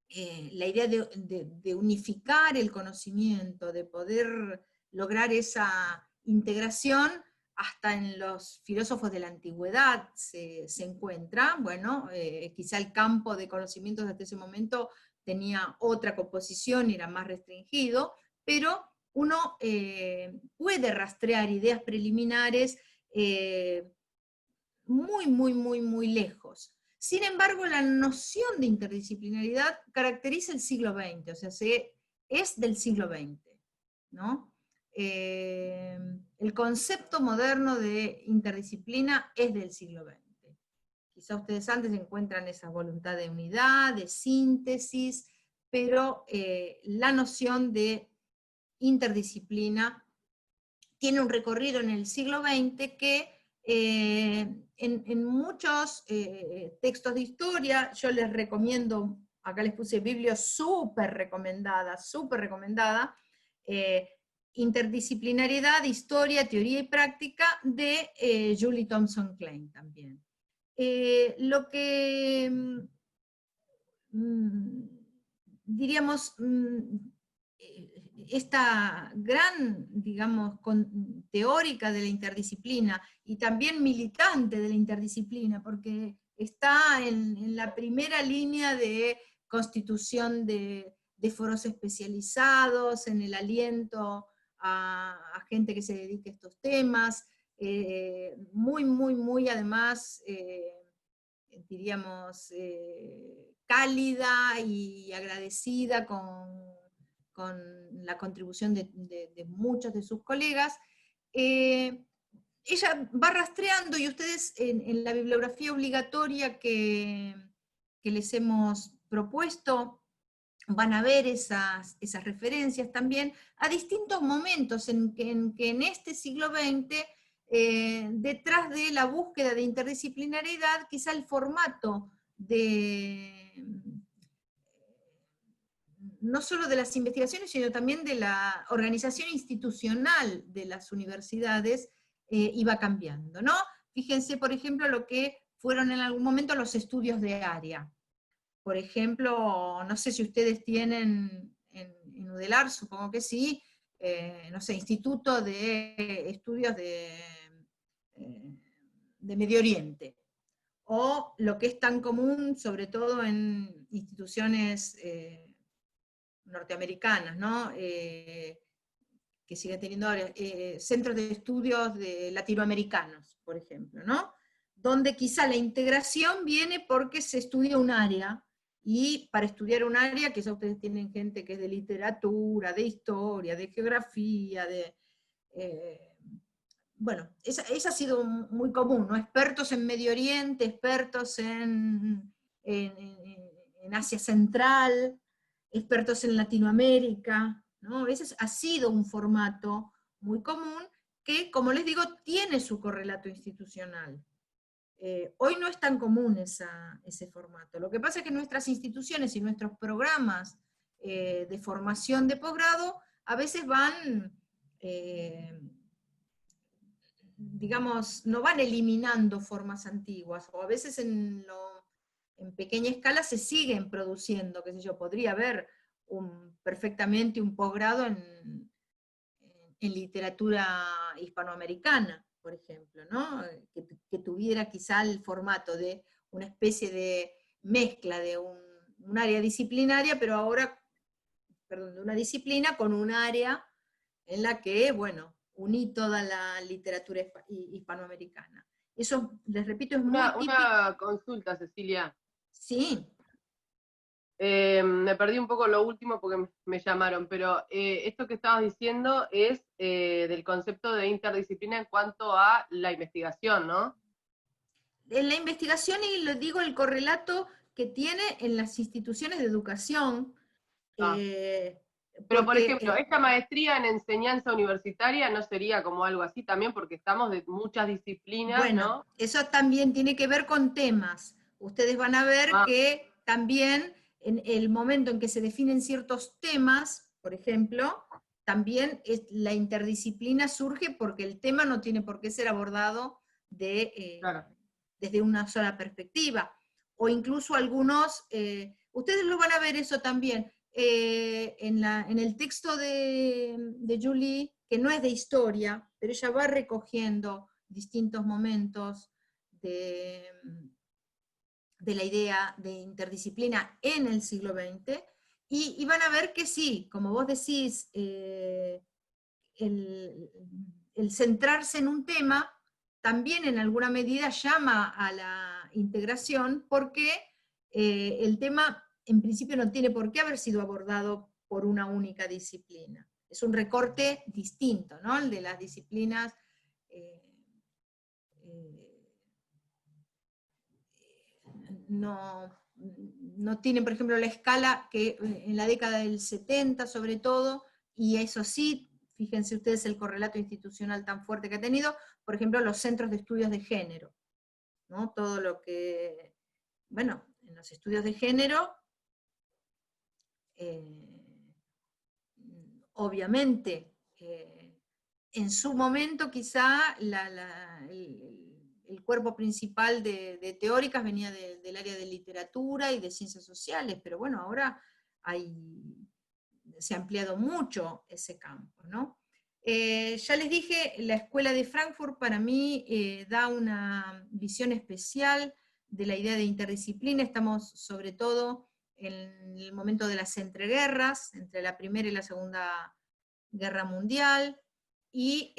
la idea de unificar el conocimiento, de poder lograr esa integración, hasta en los filósofos de la antigüedad se encuentra. Bueno, quizá el campo de conocimientos hasta ese momento tenía otra composición, era más restringido, pero uno puede rastrear ideas preliminares muy, muy, muy, muy lejos. Sin embargo, la noción de interdisciplinaridad caracteriza el siglo XX, o sea, es del siglo XX, ¿no? El concepto moderno de interdisciplina es del siglo XX. Quizá ustedes antes encuentran esa voluntad de unidad, de síntesis, pero la noción de interdisciplina tiene un recorrido en el siglo XX que en muchos textos de historia, yo les recomiendo, acá les puse Biblio súper recomendada, Interdisciplinariedad, Historia, Teoría y Práctica, de Julie Thompson Klein también. Lo que diríamos, esta gran, digamos, teórica de la interdisciplina y también militante de la interdisciplina, porque está en la primera línea de constitución de foros especializados, en el aliento a gente que se dedique a estos temas, muy, muy, muy además, diríamos, cálida y agradecida con la contribución de muchos de sus colegas. Ella va rastreando, y ustedes en la bibliografía obligatoria que les hemos propuesto, van a ver esas referencias también a distintos momentos en que en este siglo XX, detrás de la búsqueda de interdisciplinariedad, quizá el formato no solo de las investigaciones, sino también de la organización institucional de las universidades iba cambiando, ¿no? Fíjense, por ejemplo, lo que fueron en algún momento los estudios de área. Por ejemplo, no sé si ustedes tienen en UDELAR, supongo que sí, no sé, Instituto de Estudios de Medio Oriente, o lo que es tan común, sobre todo en instituciones norteamericanas, ¿no? Que siguen teniendo ahora, centros de estudios latinoamericanos, por ejemplo, ¿no? Donde quizá la integración viene porque se estudia un área, y para estudiar un área, quizá ustedes tienen gente que es de literatura, de historia, de geografía, bueno, esa ha sido muy común, ¿no? Expertos en Medio Oriente, expertos en Asia Central, expertos en Latinoamérica, ¿no? Ese ha sido un formato muy común que, como les digo, tiene su correlato institucional. Hoy no es tan común ese formato. Lo que pasa es que nuestras instituciones y nuestros programas de formación de posgrado a veces van, digamos, no van eliminando formas antiguas, o a veces en pequeña escala se siguen produciendo, qué sé yo, podría haber perfectamente un posgrado en literatura hispanoamericana, por ejemplo, ¿no? Que tuviera quizá el formato de una especie de mezcla de un área disciplinaria, pero ahora, perdón, de una disciplina con un área en la que, bueno, uní toda la literatura hispanoamericana. Eso, les repito, es muy típico. Una consulta, Cecilia. Sí. Me perdí un poco lo último porque me llamaron, pero esto que estabas diciendo es del concepto de interdisciplina en cuanto a la investigación, ¿no? En la investigación, y le digo el correlato que tiene en las instituciones de educación. Pero, por ejemplo, esta maestría en enseñanza universitaria no sería como algo así también, porque estamos de muchas disciplinas, bueno, ¿no? Eso también tiene que ver con temas. Ustedes van a ver que también en el momento en que se definen ciertos temas, por ejemplo, también la interdisciplina surge porque el tema no tiene por qué ser abordado desde una sola perspectiva. O incluso algunos Ustedes lo van a ver eso también. En el texto de Julie, que no es de historia, pero ella va recogiendo distintos momentos de la idea de interdisciplina en el siglo XX, y van a ver que sí, como vos decís, el centrarse en un tema también en alguna medida llama a la integración, porque el tema en principio no tiene por qué haber sido abordado por una única disciplina. Es un recorte distinto, ¿no? El de las disciplinas no tienen, por ejemplo, la escala que en la década del 70 sobre todo, y eso sí, fíjense ustedes el correlato institucional tan fuerte que ha tenido, por ejemplo, los centros de estudios de género, ¿no? Todo lo que, bueno, en los estudios de género, obviamente, en su momento quizá el cuerpo principal de teóricas venía del área de literatura y de ciencias sociales, pero bueno, ahora se ha ampliado mucho ese campo, ¿no? Ya les dije, la Escuela de Frankfurt para mí da una visión especial de la idea de interdisciplina. Estamos sobre todo en el momento de las entreguerras, entre la Primera y la Segunda Guerra Mundial, y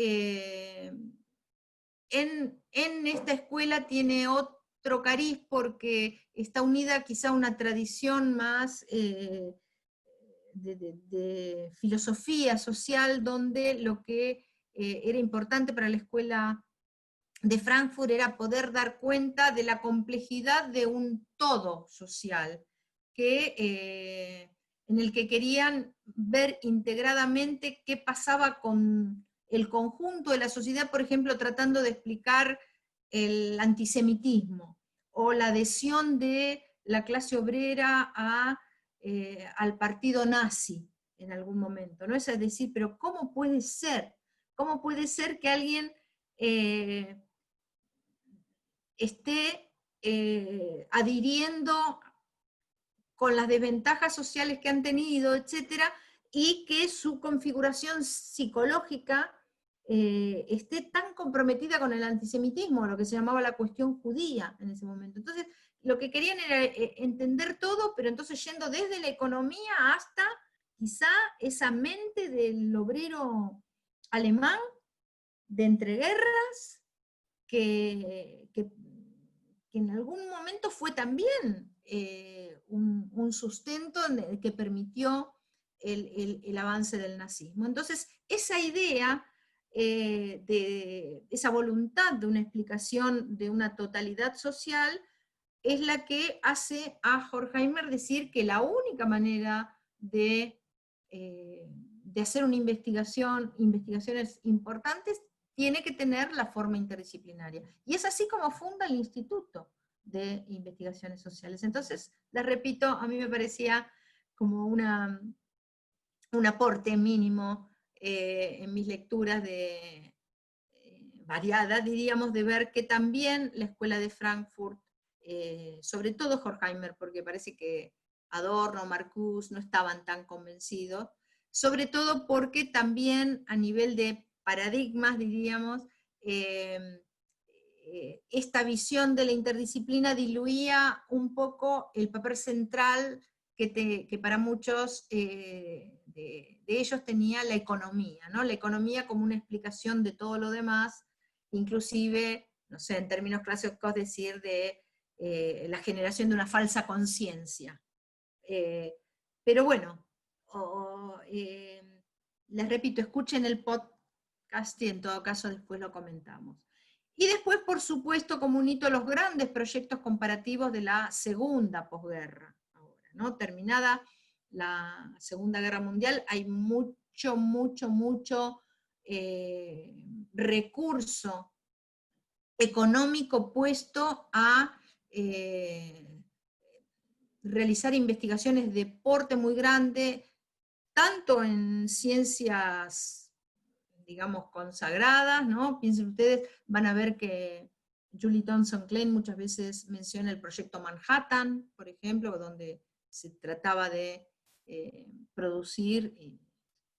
en esta escuela tiene otro cariz porque está unida quizá a una tradición más de filosofía social, donde lo que era importante para la escuela de Frankfurt era poder dar cuenta de la complejidad de un todo social, en el que querían ver integradamente qué pasaba con el conjunto de la sociedad, por ejemplo, tratando de explicar el antisemitismo, o la adhesión de la clase obrera al partido nazi en algún momento, ¿no? Es decir, pero ¿cómo puede ser? ¿Cómo puede ser que alguien esté adhiriendo con las desventajas sociales que han tenido, etcétera, y que su configuración psicológica esté tan comprometida con el antisemitismo, lo que se llamaba la cuestión judía en ese momento? Entonces, lo que querían era entender todo, pero entonces yendo desde la economía hasta quizá esa mente del obrero alemán de entreguerras, que en algún momento fue también un sustento que permitió el avance del nazismo. Entonces, esa idea, esa voluntad de una explicación de una totalidad social, es la que hace a Horkheimer decir que la única manera de hacer una investigaciones importantes, tiene que tener la forma interdisciplinaria. Y es así como funda el Instituto de Investigaciones Sociales. Entonces, les repito, a mí me parecía como un aporte mínimo en mis lecturas variadas, diríamos, de ver que también la Escuela de Frankfurt, sobre todo Horkheimer, porque parece que Adorno, Marcuse no estaban tan convencidos, sobre todo porque también a nivel de paradigmas, diríamos, esta visión de la interdisciplina diluía un poco el papel central que para muchos de ellos tenía la economía, ¿no? La economía como una explicación de todo lo demás, inclusive, no sé, en términos clásicos decir de la generación de una falsa conciencia. Pero bueno, les repito, escuchen el podcast y en todo caso después lo comentamos. Y después, por supuesto, como un hito, los grandes proyectos comparativos de la segunda posguerra. Ahora, ¿no? Terminada la Segunda Guerra Mundial, hay mucho recurso económico puesto a realizar investigaciones de porte muy grande, tanto en ciencias, digamos, consagradas, ¿no? Piensen ustedes, van a ver que Julie Thompson Klein muchas veces menciona el proyecto Manhattan, por ejemplo, donde se trataba de producir, y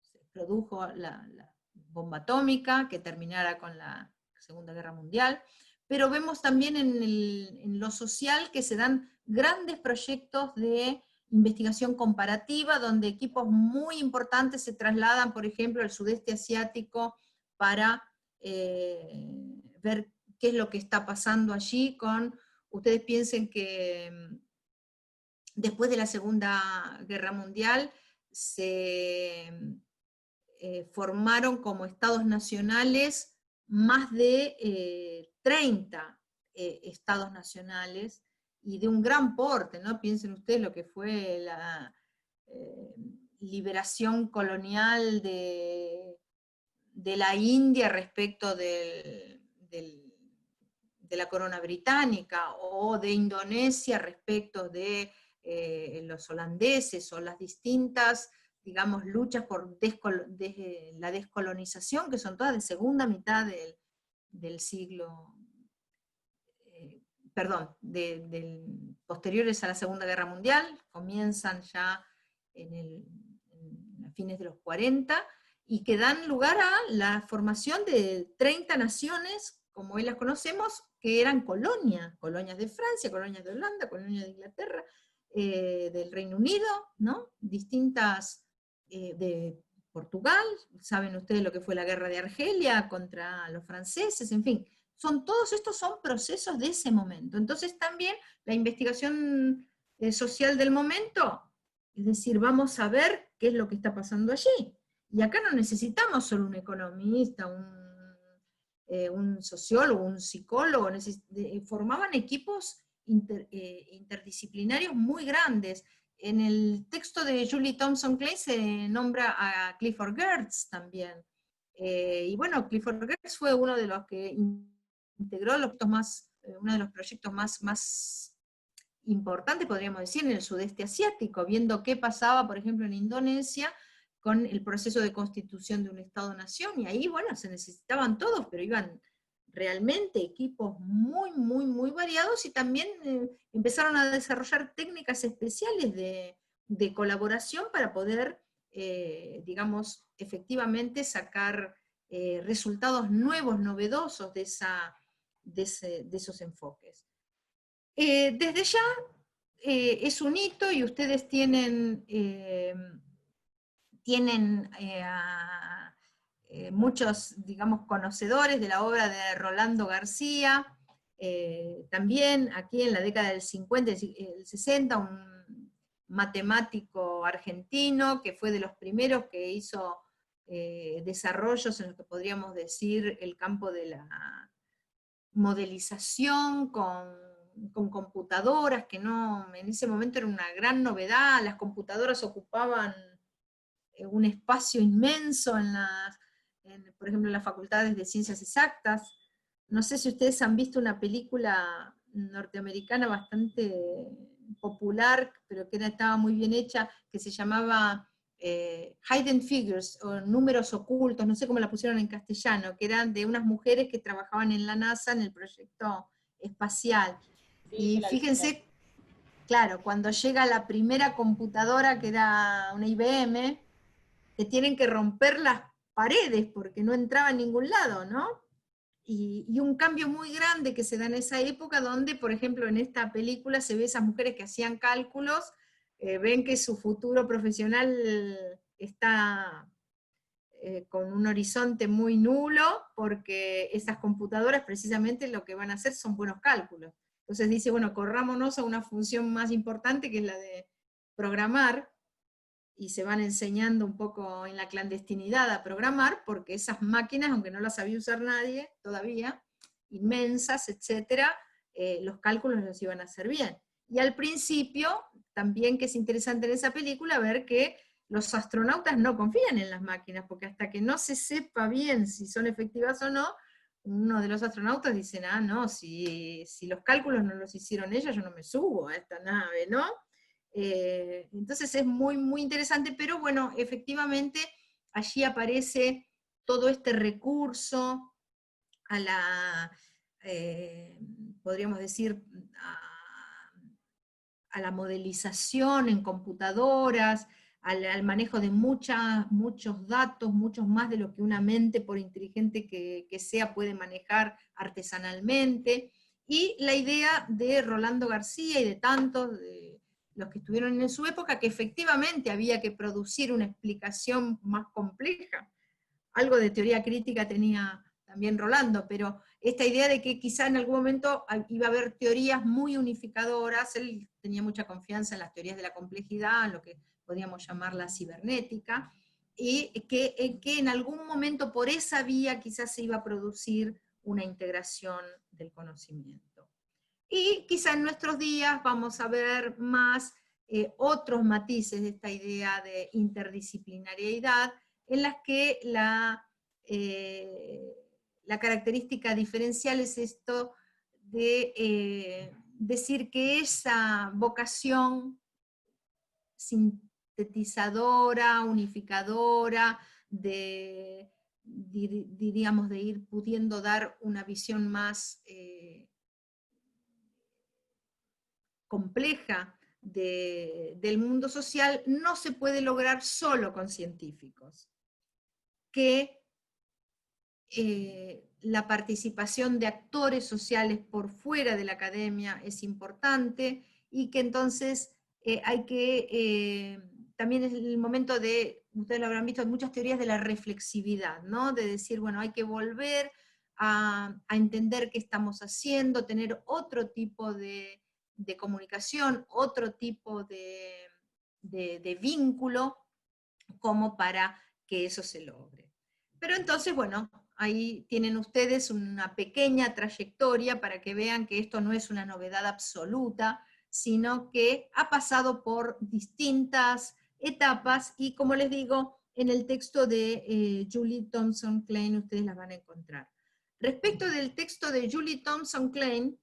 se produjo la bomba atómica que terminara con la Segunda Guerra Mundial, pero vemos también en lo social que se dan grandes proyectos de investigación comparativa, donde equipos muy importantes se trasladan, por ejemplo, al sudeste asiático para ver qué es lo que está pasando allí ustedes piensen que después de la Segunda Guerra Mundial se formaron como estados nacionales más de 30 estados nacionales, y de un gran porte, ¿no? Piensen ustedes lo que fue la liberación colonial de la India respecto de la corona británica, o de Indonesia respecto de los holandeses, o las distintas, digamos, luchas por la descolonización, que son todas de segunda mitad del siglo, posteriores a la Segunda Guerra Mundial, comienzan ya a fines de los 40, y que dan lugar a la formación de 30 naciones, como hoy las conocemos, que eran colonias de Francia, colonias de Holanda, colonias de Inglaterra, del Reino Unido, ¿no? Distintas, de Portugal, saben ustedes lo que fue la guerra de Argelia contra los franceses, en fin, todos estos son procesos de ese momento. Entonces también la investigación social del momento, es decir, vamos a ver qué es lo que está pasando allí. Y acá no necesitamos solo un economista, un sociólogo, un psicólogo, formaban equipos interdisciplinarios muy grandes. En el texto de Julie Thompson Clay se nombra a Clifford Geertz también. Y bueno, Clifford Geertz fue uno de los que integró uno de los proyectos más importantes, podríamos decir, en el sudeste asiático, viendo qué pasaba, por ejemplo, en Indonesia, con el proceso de constitución de un Estado-nación, y ahí, bueno, se necesitaban todos, pero iban realmente equipos muy, muy, muy variados, y también empezaron a desarrollar técnicas especiales de colaboración para poder, digamos, efectivamente sacar resultados nuevos, novedosos de esos enfoques. Desde ya es un hito, y ustedes tienen muchos, digamos, conocedores de la obra de Rolando García, también aquí en la década del 50, el 60, un matemático argentino que fue de los primeros que hizo desarrollos en lo que podríamos decir el campo de la modelización con computadoras, que en ese momento era una gran novedad. Las computadoras ocupaban un espacio inmenso por ejemplo, en las facultades de ciencias exactas. No sé si ustedes han visto una película norteamericana bastante popular, pero que estaba muy bien hecha, que se llamaba Hidden Figures, o Números Ocultos, no sé cómo la pusieron en castellano, que eran de unas mujeres que trabajaban en la NASA en el proyecto espacial. Y fíjense, claro, cuando llega la primera computadora, que era una IBM, que tienen que romper las paredes porque no entraba en ningún lado, ¿no? Y un cambio muy grande que se da en esa época, donde, por ejemplo, en esta película se ve esas mujeres que hacían cálculos, ven que su futuro profesional está con un horizonte muy nulo, porque esas computadoras precisamente lo que van a hacer son buenos cálculos. Entonces dice, bueno, corrámonos a una función más importante, que es la de programar, y se van enseñando un poco en la clandestinidad a programar, porque esas máquinas, aunque no las sabía usar nadie todavía, inmensas, etcétera, los cálculos los iban a hacer bien. Y al principio, también, que es interesante en esa película, ver que los astronautas no confían en las máquinas, porque hasta que no se sepa bien si son efectivas o no, uno de los astronautas dice, no, si los cálculos no los hicieron ellos, yo no me subo a esta nave, ¿no? Entonces es muy, muy interesante, pero bueno, efectivamente allí aparece todo este recurso a la, podríamos decir, a la modelización en computadoras, al manejo de muchos datos, muchos más de lo que una mente, por inteligente que sea, puede manejar artesanalmente, y la idea de Rolando García y de tantos, de los que estuvieron en su época, que efectivamente había que producir una explicación más compleja. Algo de teoría crítica tenía también Rolando, pero esta idea de que quizá en algún momento iba a haber teorías muy unificadoras, él tenía mucha confianza en las teorías de la complejidad, en lo que podríamos llamar la cibernética, y que en algún momento por esa vía quizás se iba a producir una integración del conocimiento. Y quizá en nuestros días vamos a ver más otros matices de esta idea de interdisciplinariedad, en las que la característica diferencial es esto de decir que esa vocación sintetizadora, unificadora, diríamos, de ir pudiendo dar una visión más compleja del mundo social, no se puede lograr solo con científicos. Que la participación de actores sociales por fuera de la academia es importante, y que entonces hay que, también es el momento de, ustedes lo habrán visto, hay muchas teorías de la reflexividad, ¿no? De decir, bueno, hay que volver a entender qué estamos haciendo, tener otro tipo de comunicación, otro tipo de vínculo, como para que eso se logre. Pero entonces, bueno, ahí tienen ustedes una pequeña trayectoria para que vean que esto no es una novedad absoluta, sino que ha pasado por distintas etapas, y como les digo, en el texto de Julie Thompson Klein ustedes las van a encontrar. Respecto del texto de Julie Thompson Klein,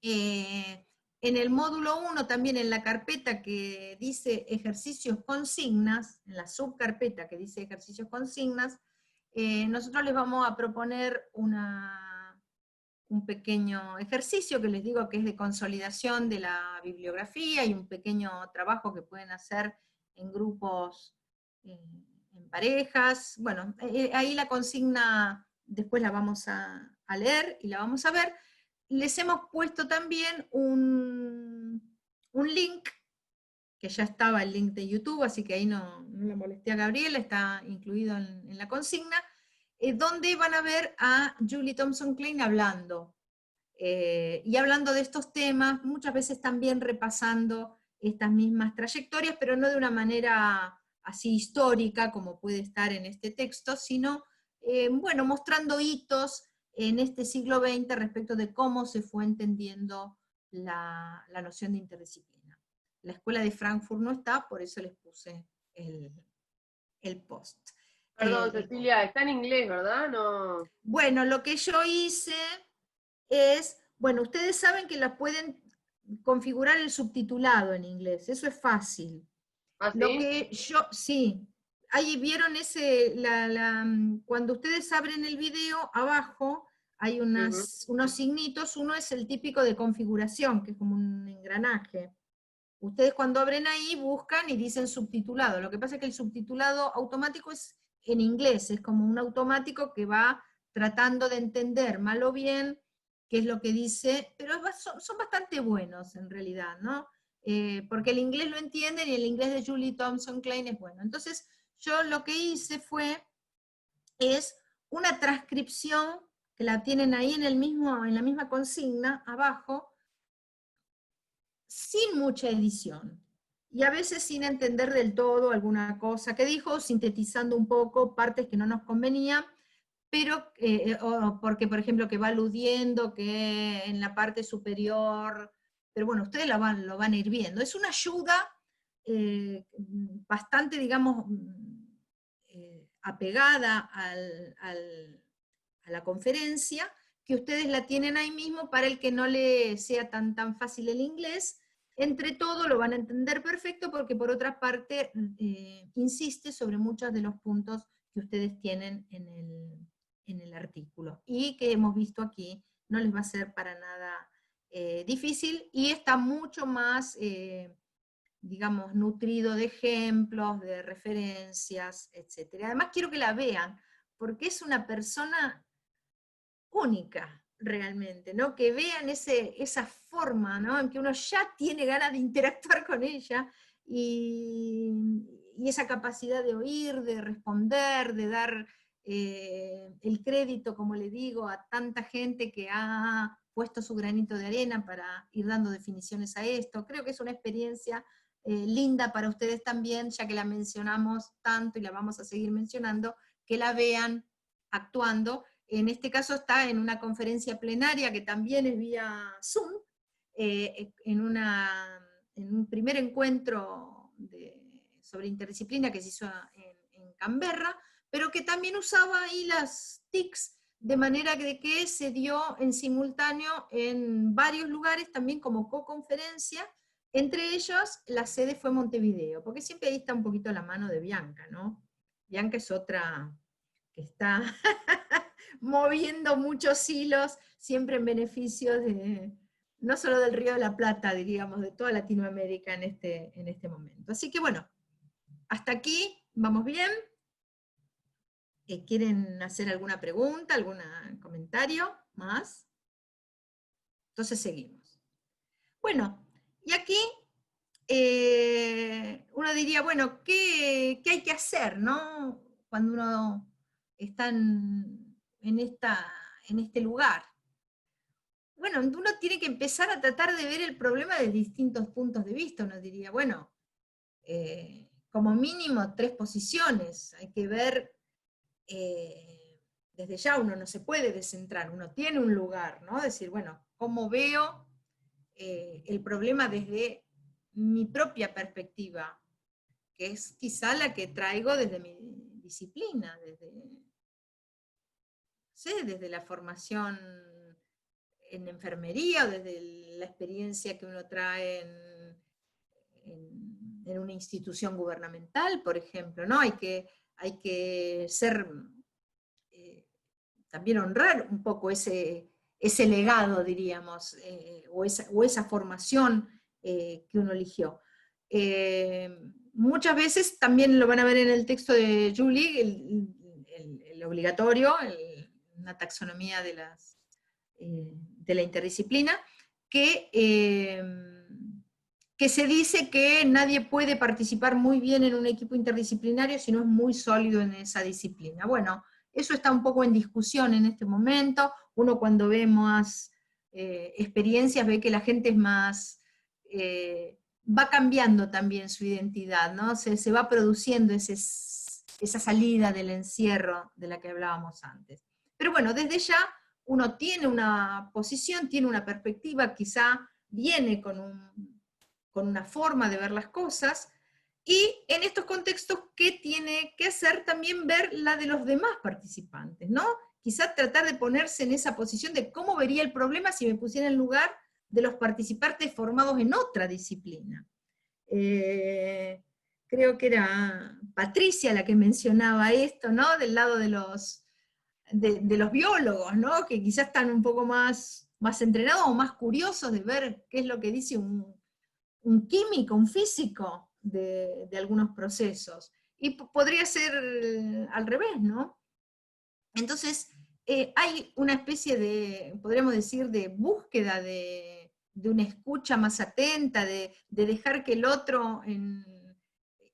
en el módulo 1, también en la carpeta que dice ejercicios consignas, en la subcarpeta que dice ejercicios consignas, nosotros les vamos a proponer un pequeño ejercicio que les digo que es de consolidación de la bibliografía, y un pequeño trabajo que pueden hacer en grupos, en parejas. Bueno, ahí la consigna después la vamos a leer y la vamos a ver. Les hemos puesto también un link, que ya estaba el link de YouTube, así que ahí no le molesté a Gabriela, está incluido en la consigna, donde van a ver a Julie Thompson Klein hablando, y hablando de estos temas, muchas veces también repasando estas mismas trayectorias, pero no de una manera así histórica como puede estar en este texto, sino, bueno, mostrando hitos en este siglo XX respecto de cómo se fue entendiendo la noción de interdisciplina. La escuela de Frankfurt no está, por eso les puse el post. Perdón, Cecilia, está en inglés, ¿verdad? No. Bueno, lo que yo hice es, bueno, ustedes saben que la pueden configurar el subtitulado en inglés, eso es fácil. ¿Ah, sí? Lo que yo, sí, ahí vieron cuando ustedes abren el video, abajo hay unos signitos, uno es el típico de configuración, que es como un engranaje. Ustedes cuando abren ahí buscan y dicen subtitulado, lo que pasa es que el subtitulado automático es en inglés, es como un automático que va tratando de entender mal o bien qué es lo que dice, pero son bastante buenos en realidad, ¿no? Porque el inglés lo entienden y el inglés de Julie Thompson Klein es bueno. Entonces, yo lo que hice es una transcripción, que la tienen ahí en la misma consigna, abajo, sin mucha edición. Y a veces sin entender del todo alguna cosa que dijo, sintetizando un poco partes que no nos convenían, pero, porque por ejemplo que va aludiendo que en la parte superior, pero bueno, ustedes lo van a ir viendo. Es una ayuda bastante, digamos, apegada a la conferencia, que ustedes la tienen ahí mismo para el que no le sea tan fácil el inglés. Entre todo lo van a entender perfecto, porque por otra parte insiste sobre muchos de los puntos que ustedes tienen en el artículo, y que hemos visto aquí, no les va a ser para nada difícil, y está mucho más, digamos, nutrido de ejemplos, de referencias, etc. Además quiero que la vean, porque es una persona única, realmente, ¿no? Que vean esa forma, ¿no? En que uno ya tiene ganas de interactuar con ella, y esa capacidad de oír, de responder, de dar el crédito, como le digo, a tanta gente que ha puesto su granito de arena para ir dando definiciones a esto. Creo que es una experiencia linda para ustedes también, ya que la mencionamos tanto y la vamos a seguir mencionando, que la vean actuando. En este caso está en una conferencia plenaria que también es vía Zoom, en un primer encuentro sobre interdisciplina que se hizo en Canberra, pero que también usaba ahí las TICs, de manera que se dio en simultáneo en varios lugares, también como co-conferencia. Entre ellos, la sede fue Montevideo, porque siempre ahí está un poquito la mano de Bianca, ¿no? Bianca es otra que está moviendo muchos hilos, siempre en beneficio de, no solo del Río de la Plata, diríamos, de toda Latinoamérica en este momento. Así que bueno, hasta aquí, ¿vamos bien? ¿Quieren hacer alguna pregunta, algún comentario más? Entonces seguimos. Bueno, y aquí uno diría, bueno, ¿qué hay que hacer, no? Cuando uno está en este lugar. Bueno, uno tiene que empezar a tratar de ver el problema desde distintos puntos de vista. Uno diría, bueno, como mínimo 3 posiciones. Hay que ver, desde ya uno no se puede descentrar, uno tiene un lugar, ¿no? Decir, bueno, ¿cómo veo el problema desde mi propia perspectiva? Que es quizá la que traigo desde mi disciplina, desde la formación en enfermería, o desde la experiencia que uno trae en una institución gubernamental, por ejemplo, ¿no? Hay que ser, también honrar un poco ese legado, diríamos, o esa formación que uno eligió. Muchas veces, también lo van a ver en el texto de Julie, el obligatorio, una taxonomía de la interdisciplina, que se dice que nadie puede participar muy bien en un equipo interdisciplinario si no es muy sólido en esa disciplina. Bueno, eso está un poco en discusión en este momento. Uno, cuando ve más experiencias, ve que la gente es más, va cambiando también su identidad, ¿no? Se va produciendo esa salida del encierro de la que hablábamos antes. Pero bueno, desde ya uno tiene una posición, tiene una perspectiva, quizá viene con una forma de ver las cosas, y en estos contextos, ¿qué tiene que hacer? También ver la de los demás participantes, ¿no? Quizá tratar de ponerse en esa posición de cómo vería el problema si me pusiera en lugar de los participantes formados en otra disciplina. Creo que era Patricia la que mencionaba esto, ¿no? Del lado de los biólogos, ¿no? Que quizás están un poco más entrenados o más curiosos de ver qué es lo que dice un químico, un físico de algunos procesos. Y podría ser al revés, ¿no? Entonces, hay una especie de, podríamos decir, de búsqueda de una escucha más atenta, de dejar que el otro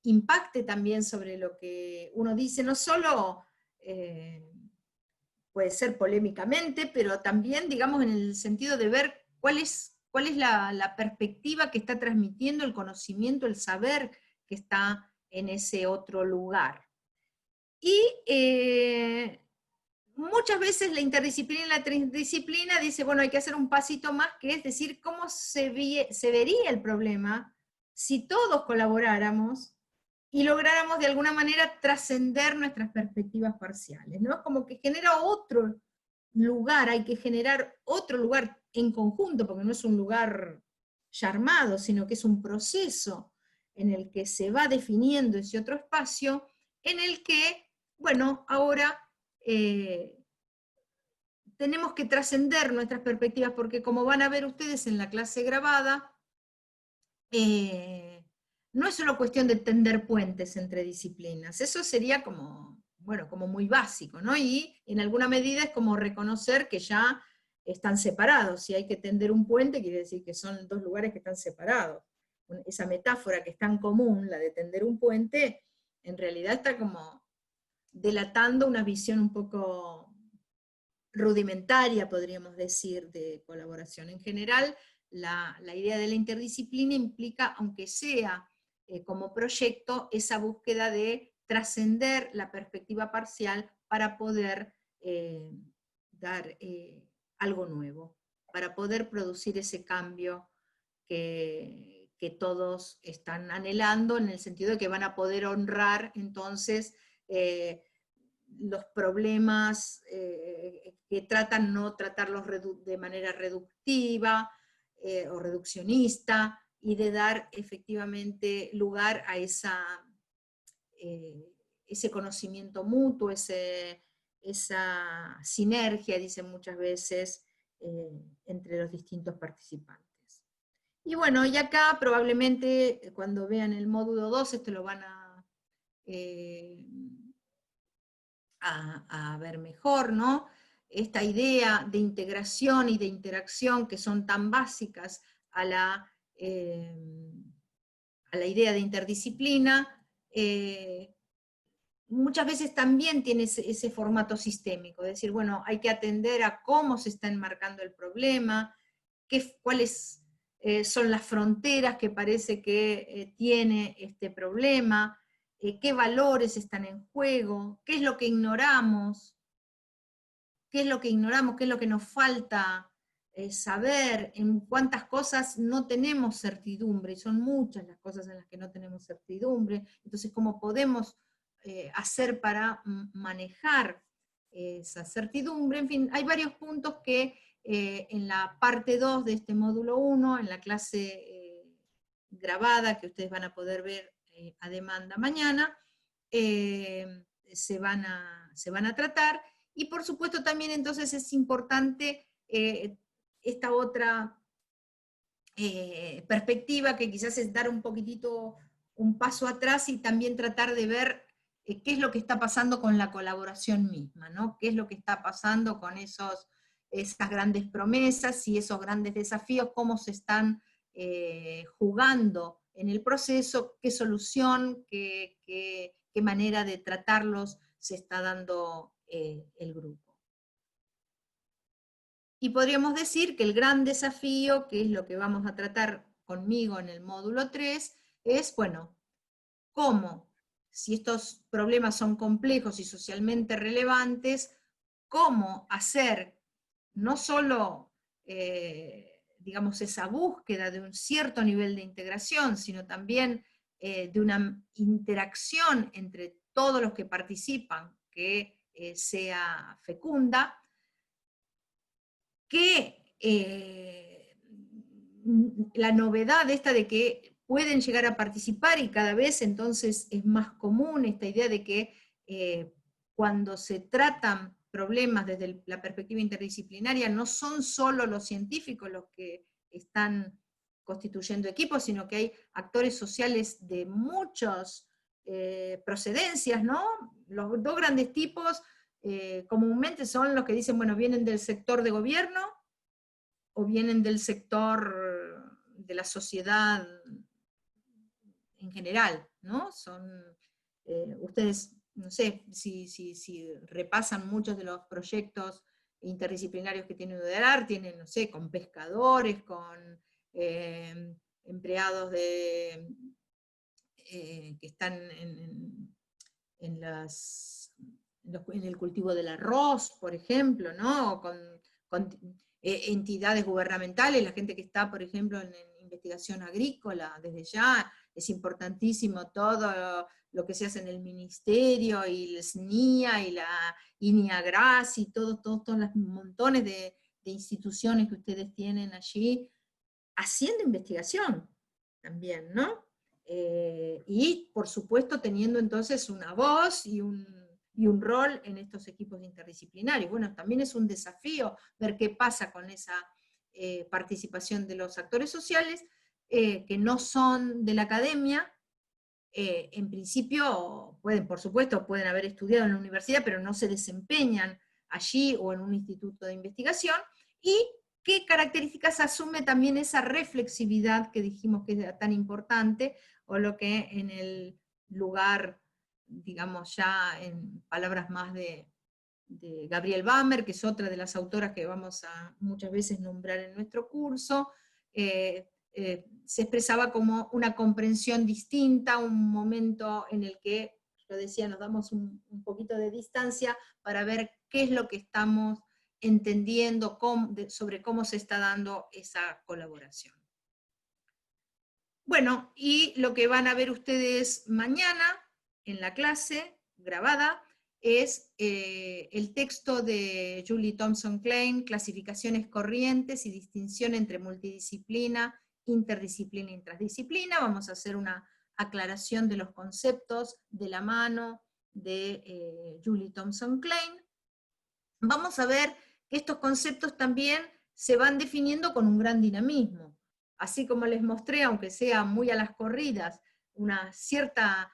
impacte también sobre lo que uno dice, no solo puede ser polémicamente, pero también, digamos, en el sentido de ver cuál es la perspectiva que está transmitiendo el conocimiento, el saber que está en ese otro lugar. Y muchas veces la interdisciplina y la transdisciplina dice, bueno, hay que hacer un pasito más, que es decir, cómo se vería el problema si todos colaboráramos y lográramos de alguna manera trascender nuestras perspectivas parciales, ¿no? Como que genera otro lugar, hay que generar otro lugar en conjunto, porque no es un lugar ya armado, sino que es un proceso en el que se va definiendo ese otro espacio, en el que, bueno, ahora tenemos que trascender nuestras perspectivas, porque como van a ver ustedes en la clase grabada, no es solo cuestión de tender puentes entre disciplinas, eso sería como, bueno, como muy básico, ¿no? Y en alguna medida es como reconocer que ya están separados. Si hay que tender un puente, quiere decir que son dos lugares que están separados. Esa metáfora que es tan común, la de tender un puente, en realidad está como delatando una visión un poco rudimentaria, podríamos decir, de colaboración. En general, la idea de la interdisciplina implica, aunque sea como proyecto, esa búsqueda de trascender la perspectiva parcial para poder dar algo nuevo, para poder producir ese cambio que todos están anhelando, en el sentido de que van a poder honrar entonces los problemas que tratan, no tratarlos de manera reductiva o reduccionista, y de dar efectivamente lugar a ese conocimiento mutuo, esa sinergia, dicen muchas veces, entre los distintos participantes. Y bueno, y acá probablemente cuando vean el módulo 2 esto lo van a ver mejor, ¿no? Esta idea de integración y de interacción que son tan básicas a la idea de interdisciplina, muchas veces también tiene ese formato sistémico, es decir, bueno, hay que atender a cómo se está enmarcando el problema, cuáles son las fronteras que parece que tiene este problema, qué valores están en juego, qué es lo que ignoramos, qué es lo que nos falta saber, en cuántas cosas no tenemos certidumbre, y son muchas las cosas en las que no tenemos certidumbre. Entonces, ¿cómo podemos hacer para manejar esa certidumbre? En fin, hay varios puntos que en la parte 2 de este módulo 1, en la clase grabada, que ustedes van a poder ver a demanda mañana, se van a tratar. Y por supuesto también entonces es importante esta otra perspectiva, que quizás es dar un poquitito un paso atrás y también tratar de ver qué es lo que está pasando con la colaboración misma, ¿no? Qué es lo que está pasando con esas grandes promesas y esos grandes desafíos, cómo se están jugando en el proceso, qué solución, qué manera de tratarlos se está dando el grupo. Y podríamos decir que el gran desafío, que es lo que vamos a tratar conmigo en el módulo 3, es, bueno, cómo, si estos problemas son complejos y socialmente relevantes, cómo hacer no solo, digamos, esa búsqueda de un cierto nivel de integración, sino también de una interacción entre todos los que participan que sea fecunda, que la novedad esta de que pueden llegar a participar, y cada vez entonces es más común esta idea de que cuando se tratan problemas desde la perspectiva interdisciplinaria, no son solo los científicos los que están constituyendo equipos, sino que hay actores sociales de muchas procedencias, ¿no? Los dos grandes tipos comúnmente son los que dicen, bueno, vienen del sector de gobierno o vienen del sector de la sociedad en general, ¿no? Ustedes, no sé, si repasan muchos de los proyectos interdisciplinarios que tiene UDELAR, tienen, no sé, con pescadores, con empleados que están en el cultivo del arroz, por ejemplo, ¿no? Con entidades gubernamentales, la gente que está, por ejemplo, en investigación agrícola, desde ya es importantísimo todo lo que se hace en el ministerio, y el SNIA, y la INIAGRAS, y todos los montones de instituciones que ustedes tienen allí, haciendo investigación también, ¿no? Y por supuesto teniendo entonces una voz y y un rol en estos equipos interdisciplinarios. Bueno, también es un desafío ver qué pasa con esa participación de los actores sociales, que no son de la academia. En principio pueden, por supuesto, pueden haber estudiado en la universidad, pero no se desempeñan allí o en un instituto de investigación, y qué características asume también esa reflexividad que dijimos que era tan importante, o lo que en el lugar, digamos ya en palabras más de Gabrielle Bamber, que es otra de las autoras que vamos a muchas veces nombrar en nuestro curso, se expresaba como una comprensión distinta, un momento en el que, yo decía, nos damos un poquito de distancia para ver qué es lo que estamos entendiendo sobre cómo se está dando esa colaboración. Bueno, y lo que van a ver ustedes mañana en la clase grabada es el texto de Julie Thompson Klein, Clasificaciones corrientes y distinción entre multidisciplina, interdisciplina y transdisciplina. Vamos a hacer una aclaración de los conceptos de la mano de Julie Thompson Klein. Vamos a ver que estos conceptos también se van definiendo con un gran dinamismo. Así como les mostré, aunque sea muy a las corridas, una cierta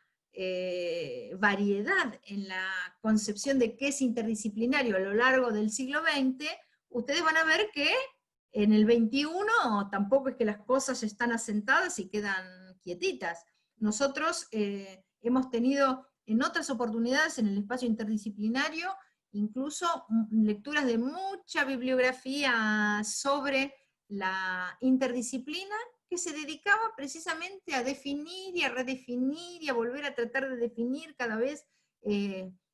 variedad en la concepción de qué es interdisciplinario a lo largo del siglo XX, ustedes van a ver que en el XXI tampoco es que las cosas están asentadas y quedan quietitas. Nosotros hemos tenido en otras oportunidades en el espacio interdisciplinario incluso lecturas de mucha bibliografía sobre la interdisciplina, que se dedicaba precisamente a definir y a redefinir y a volver a tratar de definir cada vez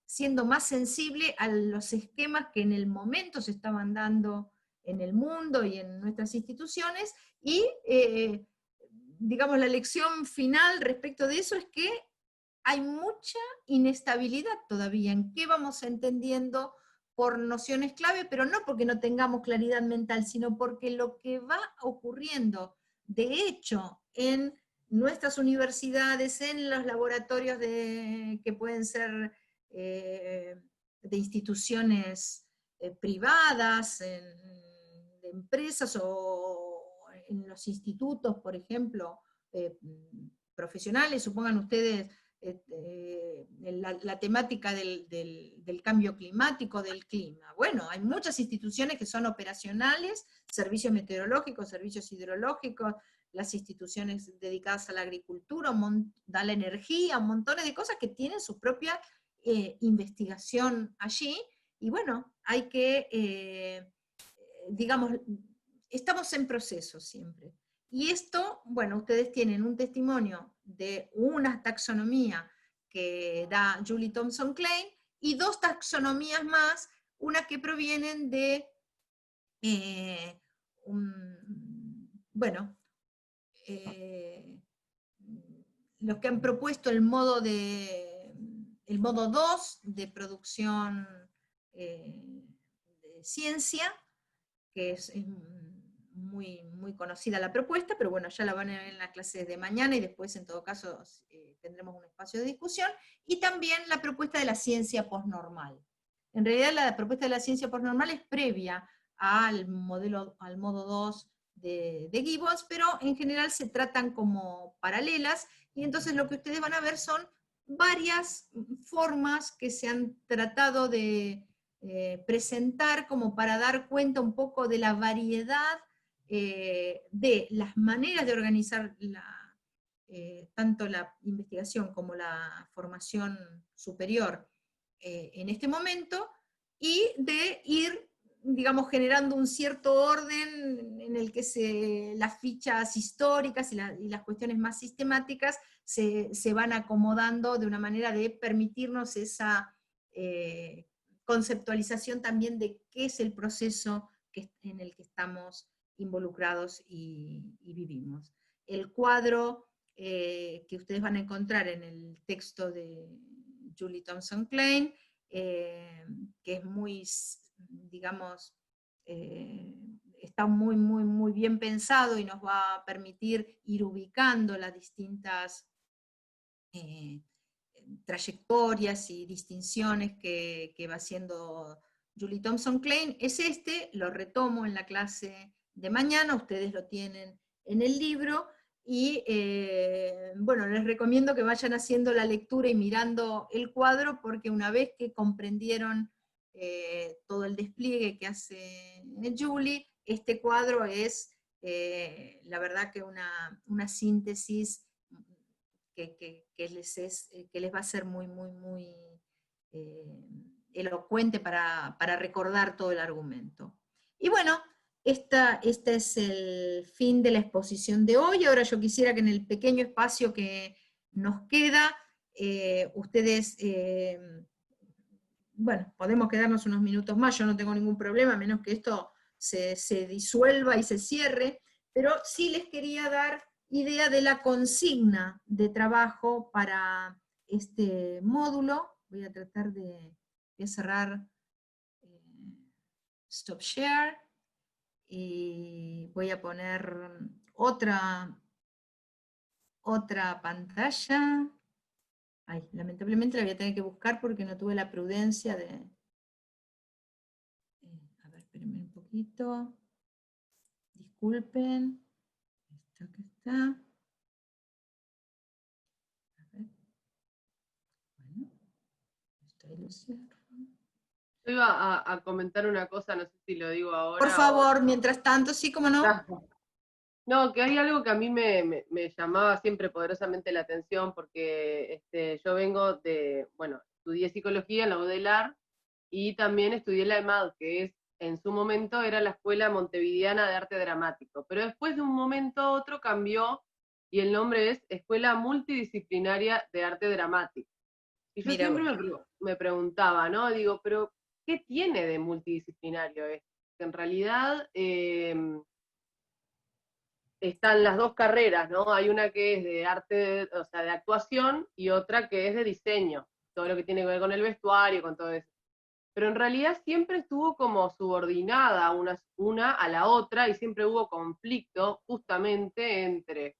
siendo más sensible a los esquemas que en el momento se estaban dando en el mundo y en nuestras instituciones, y digamos la lección final respecto de eso es que hay mucha inestabilidad todavía en qué vamos entendiendo por nociones clave, pero no porque no tengamos claridad mental, sino porque lo que va ocurriendo de hecho en nuestras universidades, en los laboratorios que pueden ser de instituciones privadas, de empresas, o en los institutos, por ejemplo, profesionales, supongan ustedes la temática del cambio climático, del clima. Bueno, hay muchas instituciones que son operacionales, servicios meteorológicos, servicios hidrológicos, las instituciones dedicadas a la agricultura, a la energía, montones de cosas que tienen su propia investigación allí, y bueno, hay que, digamos, estamos en proceso siempre. Y esto, bueno, ustedes tienen un testimonio de una taxonomía que da Julie Thompson Klein, y dos taxonomías más, una que provienen de, los que han propuesto el modo 2 de producción de ciencia, que es muy, muy conocida la propuesta, pero bueno, ya la van a ver en las clases de mañana, y después en todo caso tendremos un espacio de discusión, y también la propuesta de la ciencia postnormal. En realidad la propuesta de la ciencia postnormal es previa al modo 2 de Gibbons, pero en general se tratan como paralelas, y entonces lo que ustedes van a ver son varias formas que se han tratado de presentar como para dar cuenta un poco de la variedad de las maneras de organizar tanto la investigación como la formación superior en este momento, y de ir, digamos, generando un cierto orden en el que las fichas históricas y las cuestiones más sistemáticas se van acomodando de una manera de permitirnos esa conceptualización también de qué es el proceso en el que estamos involucrados y vivimos. El cuadro que ustedes van a encontrar en el texto de Julie Thompson Klein, que es muy, digamos, está muy, muy, muy bien pensado y nos va a permitir ir ubicando las distintas trayectorias y distinciones que va haciendo Julie Thompson Klein es este, lo retomo en la clase de mañana, ustedes lo tienen en el libro, y bueno, les recomiendo que vayan haciendo la lectura y mirando el cuadro, porque una vez que comprendieron todo el despliegue que hace Julie, este cuadro es la verdad que una síntesis que les va a ser muy, muy, muy elocuente para recordar todo el argumento. Y bueno, este es el fin de la exposición de hoy. Ahora yo quisiera que en el pequeño espacio que nos queda, ustedes, bueno, podemos quedarnos unos minutos más, yo no tengo ningún problema, a menos que esto se disuelva y se cierre, pero sí les quería dar idea de la consigna de trabajo para este módulo. Voy a tratar de cerrar Stop Share, y voy a poner otra pantalla. Ay, lamentablemente la voy a tener que buscar porque no tuve la prudencia de... a ver, espérenme un poquito. Disculpen. Acá está. A ver. Bueno, esto ahí lo cierro. Yo iba a comentar una cosa, no sé si lo digo ahora. Por favor, mientras tanto, sí, cómo no. No, que hay algo que a mí me llamaba siempre poderosamente la atención, porque yo vengo de, bueno, estudié psicología en la UDELAR, y también estudié la EMAD, que es, en su momento era la Escuela Montevideana de Arte Dramático, pero después de un momento a otro cambió, y el nombre es Escuela Multidisciplinaria de Arte Dramático. Y yo siempre me preguntaba, ¿no? Digo, pero ¿qué tiene de multidisciplinario esto? Que en realidad están las dos carreras, ¿no? Hay una que es de arte, o sea, de actuación, y otra que es de diseño, todo lo que tiene que ver con el vestuario, con todo eso. Pero en realidad siempre estuvo como subordinada una a la otra, y siempre hubo conflicto justamente entre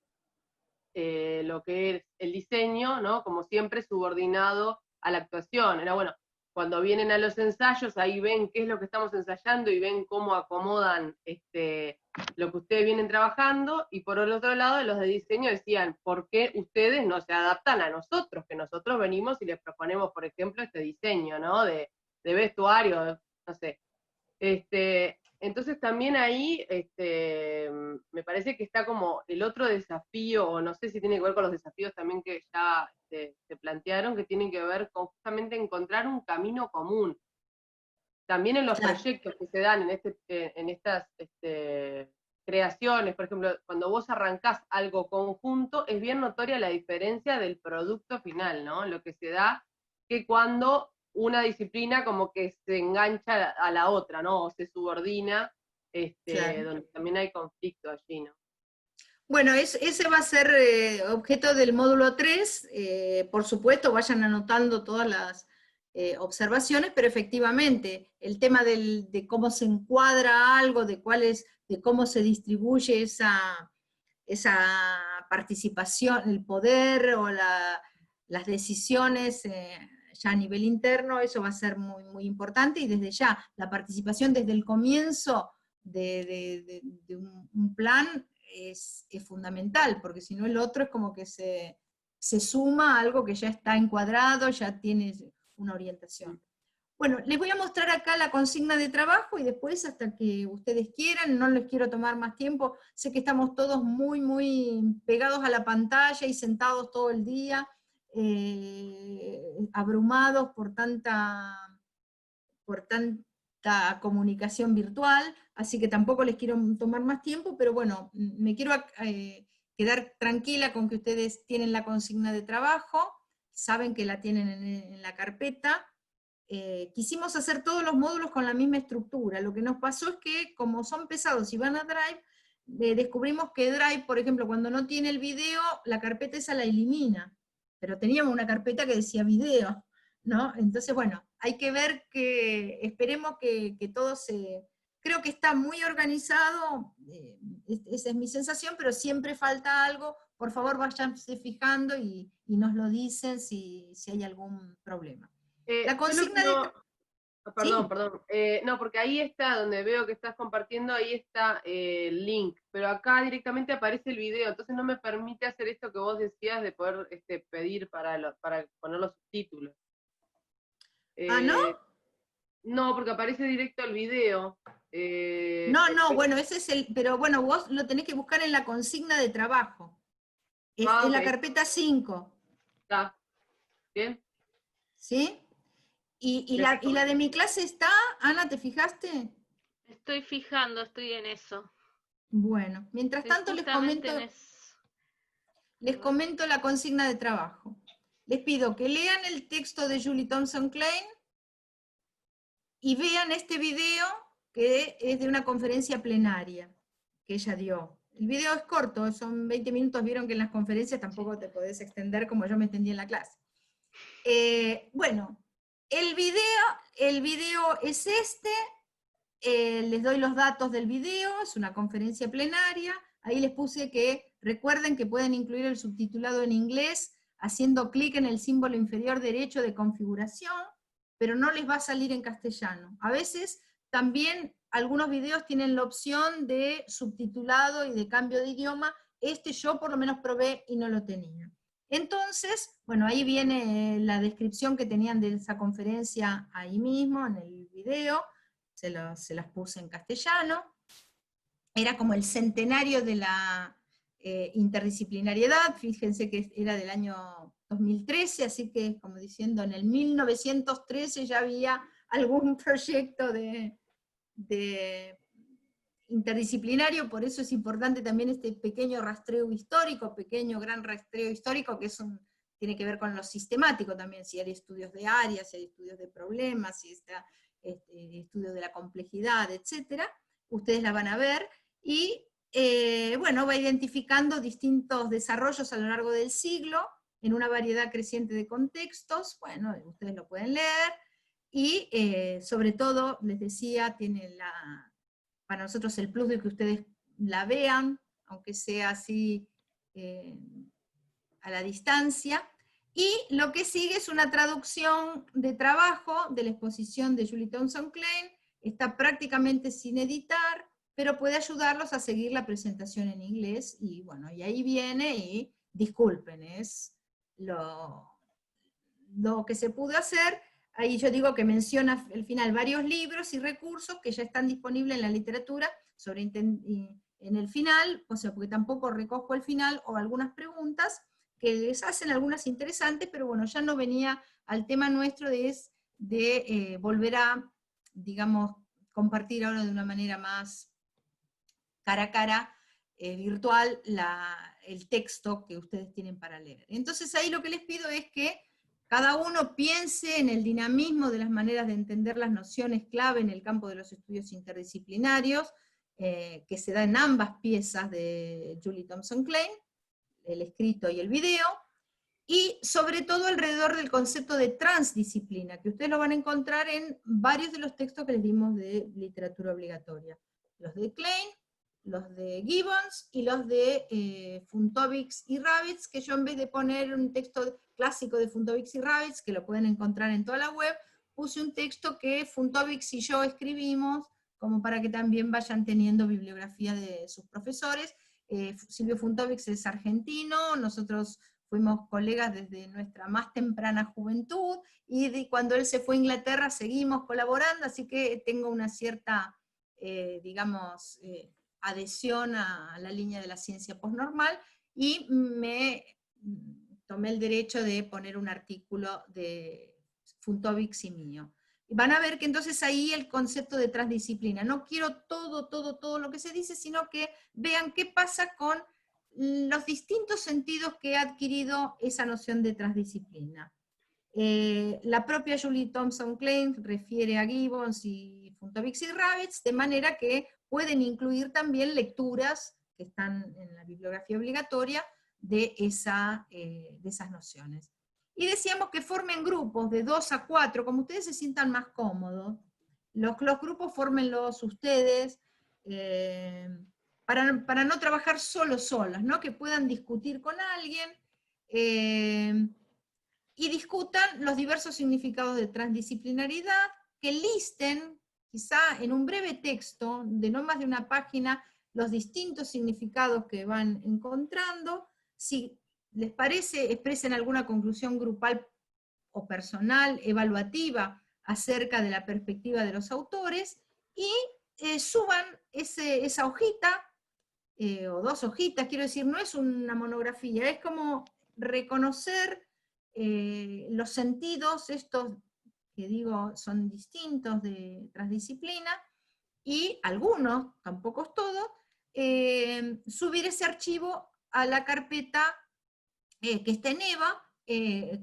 lo que es el diseño, ¿no? Como siempre subordinado a la actuación. Era bueno, cuando vienen a los ensayos, ahí ven qué es lo que estamos ensayando y ven cómo acomodan lo que ustedes vienen trabajando, y por el otro lado los de diseño decían, ¿por qué ustedes no se adaptan a nosotros? Que nosotros venimos y les proponemos, por ejemplo, este diseño, ¿no? De vestuario, no sé. Entonces también ahí me parece que está como el otro desafío, o no sé si tiene que ver con los desafíos también que ya se plantearon, que tienen que ver con justamente encontrar un camino común. También en los proyectos que se dan en estas creaciones, por ejemplo, cuando vos arrancás algo conjunto, es bien notoria la diferencia del producto final, ¿no? Lo que se da, que cuando una disciplina como que se engancha a la otra, ¿no? O se subordina, donde también hay conflicto allí, ¿no? Bueno, ese va a ser objeto del módulo 3, por supuesto vayan anotando todas las observaciones, pero efectivamente el tema de cómo se encuadra algo, de cómo se distribuye esa participación, el poder o las decisiones ya a nivel interno, eso va a ser muy, muy importante, y desde ya, la participación desde el comienzo de un plan es fundamental, porque si no el otro es como que se suma a algo que ya está encuadrado, ya tiene una orientación. Bueno, les voy a mostrar acá la consigna de trabajo, y después, hasta que ustedes quieran, no les quiero tomar más tiempo, sé que estamos todos muy, muy pegados a la pantalla y sentados todo el día, abrumados por tanta comunicación virtual, así que tampoco les quiero tomar más tiempo, pero bueno, me quiero quedar tranquila con que ustedes tienen la consigna de trabajo, saben que la tienen en la carpeta. Quisimos hacer todos los módulos con la misma estructura. Lo que nos pasó es que, como son pesados y van a Drive, descubrimos que Drive, por ejemplo, cuando no tiene el video, la carpeta esa la elimina, pero teníamos una carpeta que decía video, ¿no? Entonces, bueno, hay que ver que, esperemos que todo creo que está muy organizado, esa es mi sensación, pero siempre falta algo, por favor váyanse fijando y nos lo dicen si hay algún problema. La consigna Perdón. No, porque ahí está, donde veo que estás compartiendo, ahí está el link, pero acá directamente aparece el video, entonces no me permite hacer esto que vos decías de poder pedir para poner los subtítulos. ¿Ah, no? No, porque aparece directo el video. No, bueno, ese es pero bueno, vos lo tenés que buscar en la consigna de trabajo. En la carpeta 5. Está. ¿Bien? ¿Sí? ¿Y la de mi clase está? Ana, ¿te fijaste? Estoy fijando, estoy en eso. Bueno, mientras tanto les comento la consigna de trabajo. Les pido que lean el texto de Julie Thompson Klein y vean este video que es de una conferencia plenaria que ella dio. El video es corto, son 20 minutos, vieron que en las conferencias tampoco te podés extender como yo me extendí en la clase. Bueno, el video es este, les doy los datos del video, es una conferencia plenaria, ahí les puse que recuerden que pueden incluir el subtitulado en inglés haciendo clic en el símbolo inferior derecho de configuración, pero no les va a salir en castellano. A veces también algunos videos tienen la opción de subtitulado y de cambio de idioma, yo por lo menos probé y no lo tenía. Entonces, bueno, ahí viene la descripción que tenían de esa conferencia ahí mismo, en el video, se las puse en castellano. Era como el centenario de la interdisciplinariedad, fíjense que era del año 2013, así que como diciendo, en el 1913 ya había algún proyecto de interdisciplinario, por eso es importante también este pequeño rastreo histórico, gran rastreo histórico, que tiene que ver con lo sistemático también, si hay estudios de áreas, si hay estudios de problemas, si está estudio de la complejidad, etc. Ustedes la van a ver, y bueno, va identificando distintos desarrollos a lo largo del siglo, en una variedad creciente de contextos, bueno, ustedes lo pueden leer, y sobre todo, les decía, tiene para nosotros el plus de que ustedes la vean, aunque sea así a la distancia, y lo que sigue es una traducción de trabajo de la exposición de Julie Thompson Klein, está prácticamente sin editar, pero puede ayudarlos a seguir la presentación en inglés, y bueno, y ahí viene, y disculpen, es lo que se pudo hacer. Ahí yo digo que menciona al final varios libros y recursos que ya están disponibles en la literatura, en el final, o sea, porque tampoco recojo el final, o algunas preguntas, que les hacen algunas interesantes, pero bueno, ya no venía al tema nuestro de volver a, digamos, compartir ahora de una manera más cara a cara, virtual, el texto que ustedes tienen para leer. Entonces ahí lo que les pido es que cada uno piense en el dinamismo de las maneras de entender las nociones clave en el campo de los estudios interdisciplinarios, que se da en ambas piezas de Julie Thompson Klein, el escrito y el video, y sobre todo alrededor del concepto de transdisciplina, que ustedes lo van a encontrar en varios de los textos que les dimos de literatura obligatoria. Los de Klein, los de Gibbons y los de Funtovics y Ravitz, que yo en vez de poner un texto clásico de Funtovics y Ravitz, que lo pueden encontrar en toda la web, puse un texto que Funtovics y yo escribimos, como para que también vayan teniendo bibliografía de sus profesores. Silvio Funtovics es argentino, nosotros fuimos colegas desde nuestra más temprana juventud, y cuando él se fue a Inglaterra seguimos colaborando, así que tengo una cierta, digamos, adhesión a la línea de la ciencia postnormal, y me tomé el derecho de poner un artículo de Funtovics y mío. Van a ver que entonces ahí el concepto de transdisciplina, no quiero todo lo que se dice, sino que vean qué pasa con los distintos sentidos que ha adquirido esa noción de transdisciplina. La propia Julie Thompson Klein refiere a Gibbons y Funtovics y Ravitz, de manera que pueden incluir también lecturas que están en la bibliografía obligatoria de esas nociones. Y decíamos que formen grupos de 2 a 4, como ustedes se sientan más cómodos. Los grupos fórmenlos ustedes, para no trabajar solas, ¿no? Que puedan discutir con alguien y discutan los diversos significados de transdisciplinaridad, que listen, quizá en un breve texto, de no más de una página, los distintos significados que van encontrando. Si les parece, expresen alguna conclusión grupal o personal, evaluativa, acerca de la perspectiva de los autores, y suban esa hojita, o 2 hojitas, quiero decir, no es una monografía, es como reconocer los sentidos, estos que digo son distintos de transdisciplina, y algunos, tampoco todos, subir ese archivo a la carpeta que está en EVA,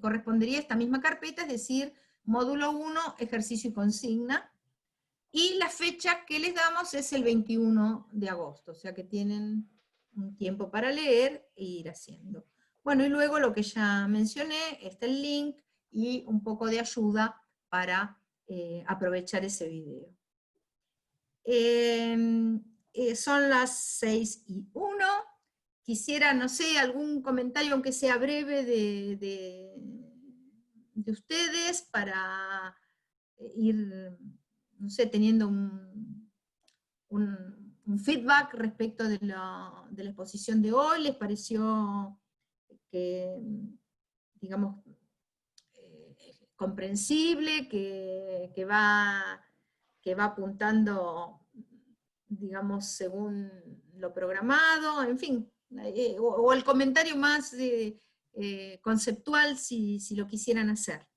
correspondería a esta misma carpeta, es decir, módulo 1, ejercicio y consigna, y la fecha que les damos es el 21 de agosto, o sea que tienen un tiempo para leer e ir haciendo. Bueno, y luego lo que ya mencioné, está el link y un poco de ayuda para aprovechar ese video. Son las 6:01. Quisiera, no sé, algún comentario, aunque sea breve, de ustedes para ir, no sé, teniendo un feedback respecto de la exposición de hoy. ¿Les pareció que, digamos, comprensible, que va apuntando, digamos, según lo programado, en fin, o el comentario más conceptual, si lo quisieran hacer?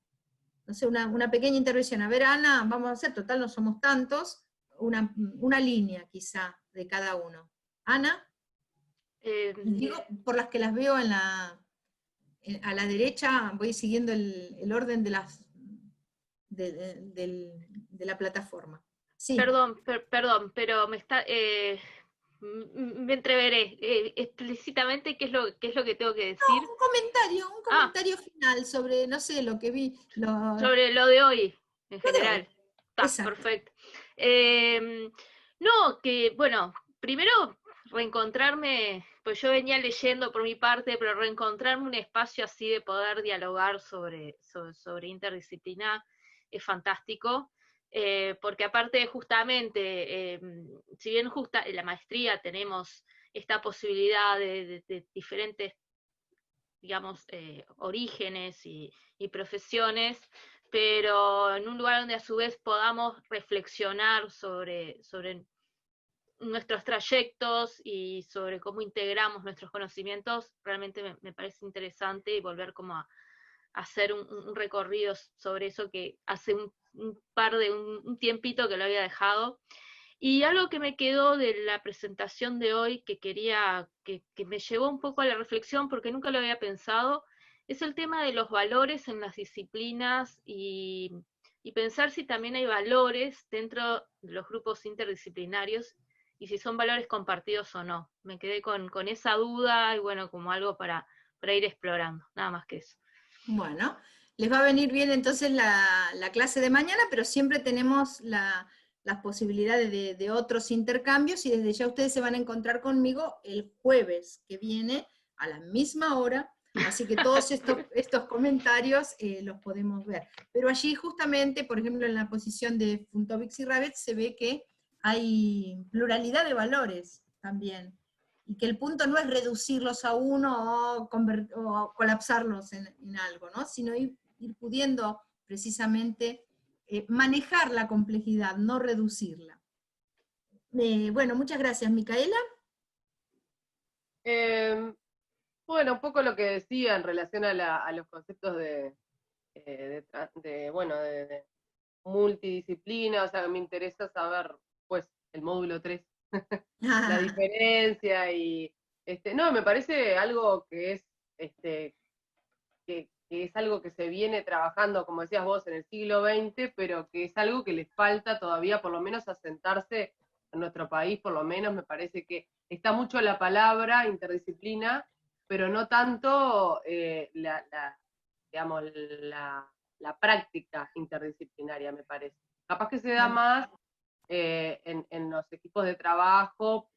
No sé, una pequeña intervención. A ver, Ana, vamos a hacer, total no somos tantos, una línea quizá de cada uno. Ana, digo, por las que las veo a la derecha, voy siguiendo el orden de la plataforma. Sí. Perdón, pero me entreveré explícitamente qué es lo que tengo que decir. No, un comentario final sobre, no sé, lo que vi. Sobre lo de hoy, en general. Está perfecto. No, que bueno, primero reencontrarme, pues yo venía leyendo por mi parte, pero reencontrarme un espacio así de poder dialogar sobre interdisciplina es fantástico. Porque aparte justamente, si bien en la maestría tenemos esta posibilidad de diferentes, digamos, orígenes y profesiones, pero en un lugar donde a su vez podamos reflexionar sobre nuestros trayectos y sobre cómo integramos nuestros conocimientos, realmente me parece interesante, y volver como a hacer un recorrido sobre eso que hace un tiempito que lo había dejado. Y algo que me quedó de la presentación de hoy, que me llevó un poco a la reflexión, porque nunca lo había pensado, es el tema de los valores en las disciplinas, y pensar si también hay valores dentro de los grupos interdisciplinarios, y si son valores compartidos o no. Me quedé con esa duda, y bueno, como algo para ir explorando, nada más que eso. Bueno, les va a venir bien entonces la clase de mañana, pero siempre tenemos las posibilidades de otros intercambios, y desde ya ustedes se van a encontrar conmigo el jueves que viene a la misma hora, así que todos estos comentarios los podemos ver. Pero allí justamente, por ejemplo, en la posición de Funtovix y Rabbit se ve que hay pluralidad de valores también, y que el punto no es reducirlos a uno o colapsarlos en algo, ¿no? Sino ir pudiendo precisamente manejar la complejidad, no reducirla. Bueno, muchas gracias, Micaela. Bueno, un poco lo que decía en relación a los conceptos de multidisciplina, o sea, me interesa saber, pues, el módulo 3, la diferencia, y no, me parece algo que es que es algo que se viene trabajando, como decías vos, en el siglo XX, pero que es algo que le falta todavía, por lo menos, asentarse en nuestro país. Por lo menos me parece que está mucho la palabra interdisciplina, pero no tanto la práctica interdisciplinaria, me parece. Capaz que se da más en los equipos de trabajo,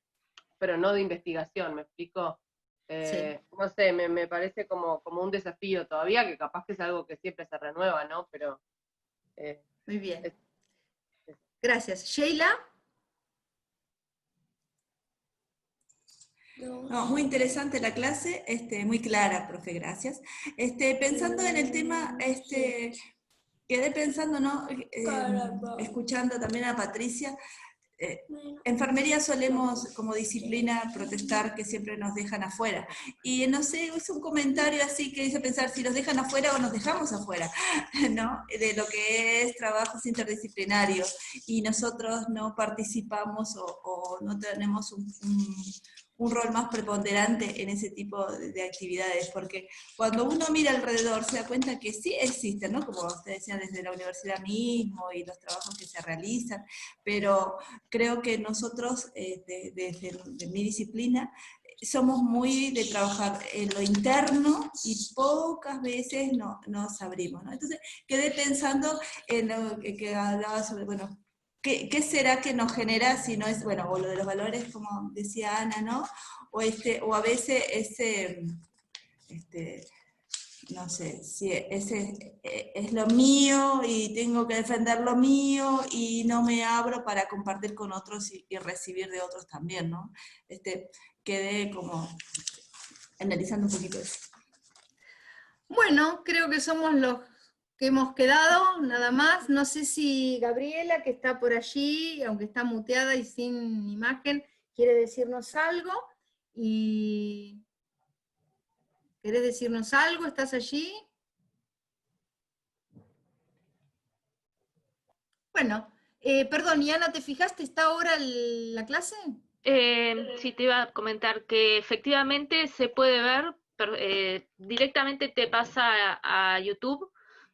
pero no de investigación, ¿me explico? No sé, me parece como un desafío todavía, que capaz que es algo que siempre se renueva, ¿no? Pero... muy bien. Gracias. Sheila. No, muy interesante la clase, muy clara, profe, gracias. Pensando en el tema, quedé pensando, ¿no? Escuchando también a Patricia. Enfermería solemos como disciplina protestar que siempre nos dejan afuera. Y no sé, es un comentario así que hizo pensar si nos dejan afuera o nos dejamos afuera, ¿no? De lo que es trabajos interdisciplinarios. Y nosotros no participamos o no tenemos un rol más preponderante en ese tipo de actividades, porque cuando uno mira alrededor se da cuenta que sí existen, ¿no? Como usted decía, desde la universidad mismo y los trabajos que se realizan, pero creo que nosotros, desde mi disciplina, somos muy de trabajar en lo interno y pocas veces nos abrimos, ¿no? Entonces quedé pensando en lo que hablaba sobre, bueno, ¿qué será que nos genera si no es, bueno, o lo de los valores, como decía Ana, ¿no? O a veces no sé, si ese es lo mío y tengo que defender lo mío y no me abro para compartir con otros y recibir de otros también, ¿no? Quedé como analizando un poquito eso. Bueno, creo que somos los que hemos quedado, nada más. No sé si Gabriela, que está por allí, aunque está muteada y sin imagen, quiere decirnos algo. ¿Querés decirnos algo? ¿Estás allí? Bueno, perdón, y Ana, ¿te fijaste? ¿Está ahora la clase? Sí, te iba a comentar que efectivamente se puede ver, directamente te pasa a YouTube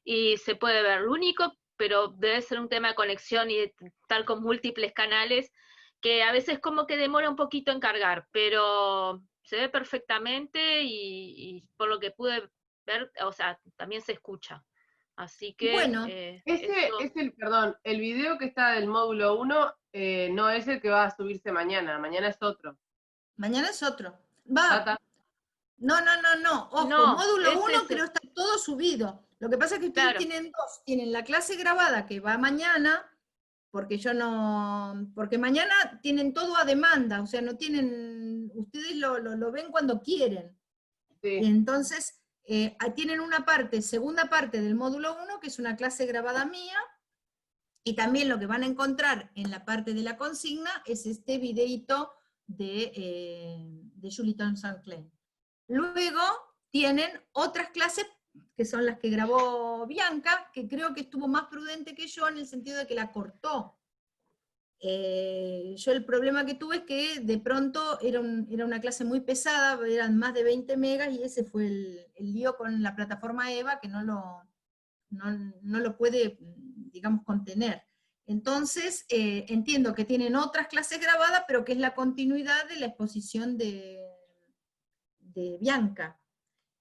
y se puede ver. Lo único, pero debe ser un tema de conexión y de estar con múltiples canales, que a veces como que demora un poquito en cargar, pero se ve perfectamente y por lo que pude ver, o sea, también se escucha. Así que Bueno, Perdón, el video que está del módulo 1 no es el que va a subirse mañana es otro. mañana es otro. Tata. No. Ojo, no, módulo es 1 ese, creo está todo subido. Lo que pasa es que ustedes claro. tienen dos. Tienen la clase grabada que va mañana, porque porque mañana tienen todo a demanda, o sea, no tienen, ustedes lo ven cuando quieren. Sí. Entonces, tienen una segunda parte del módulo 1, que es una clase grabada mía, y también lo que van a encontrar en la parte de la consigna es este videito de Julie Thompson Klein. Luego tienen otras clases que son las que grabó Bianca, que creo que estuvo más prudente que yo en el sentido de que la cortó. Yo el problema que tuve es que de pronto era una clase muy pesada, eran más de 20 megas y ese fue el lío con la plataforma EVA, que no lo puede, digamos, contener. Entonces, entiendo que tienen otras clases grabadas, pero que es la continuidad de la exposición de Bianca.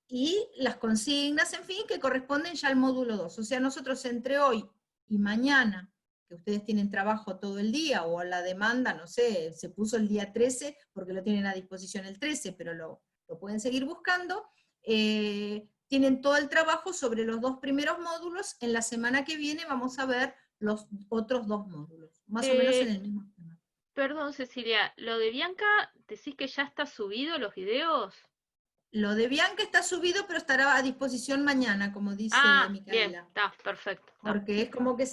Y las consignas, en fin, que corresponden ya al módulo 2. O sea, nosotros entre hoy y mañana, que ustedes tienen trabajo todo el día, o a la demanda, no sé, se puso el día 13, porque lo tienen a disposición el 13, pero lo pueden seguir buscando, tienen todo el trabajo sobre los dos primeros módulos. En la semana que viene vamos a ver los otros dos módulos, más o menos en el mismo tema. Perdón, Cecilia, lo de Bianca, ¿decís que ya está subido los videos? Lo de Bianca está subido, pero estará a disposición mañana, como dice Bien, Micaela. está, perfecto. Porque es como que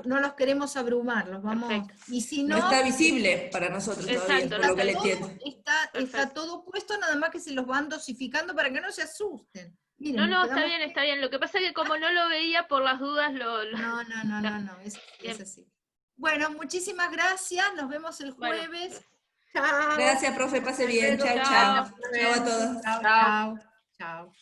no los queremos abrumar, los vamos. Perfecto. Y si No está visible para nosotros todavía, Exacto, por lo que le entiendo. Está todo puesto, nada más que se los van dosificando para que no se asusten. Miren, No, está bien. Lo que pasa es que como no lo veía, por las dudas No, es así. Bueno, muchísimas gracias, nos vemos el jueves. Chao. Gracias, profe, pase bien. Chao, chao. Chao a todos. Chao.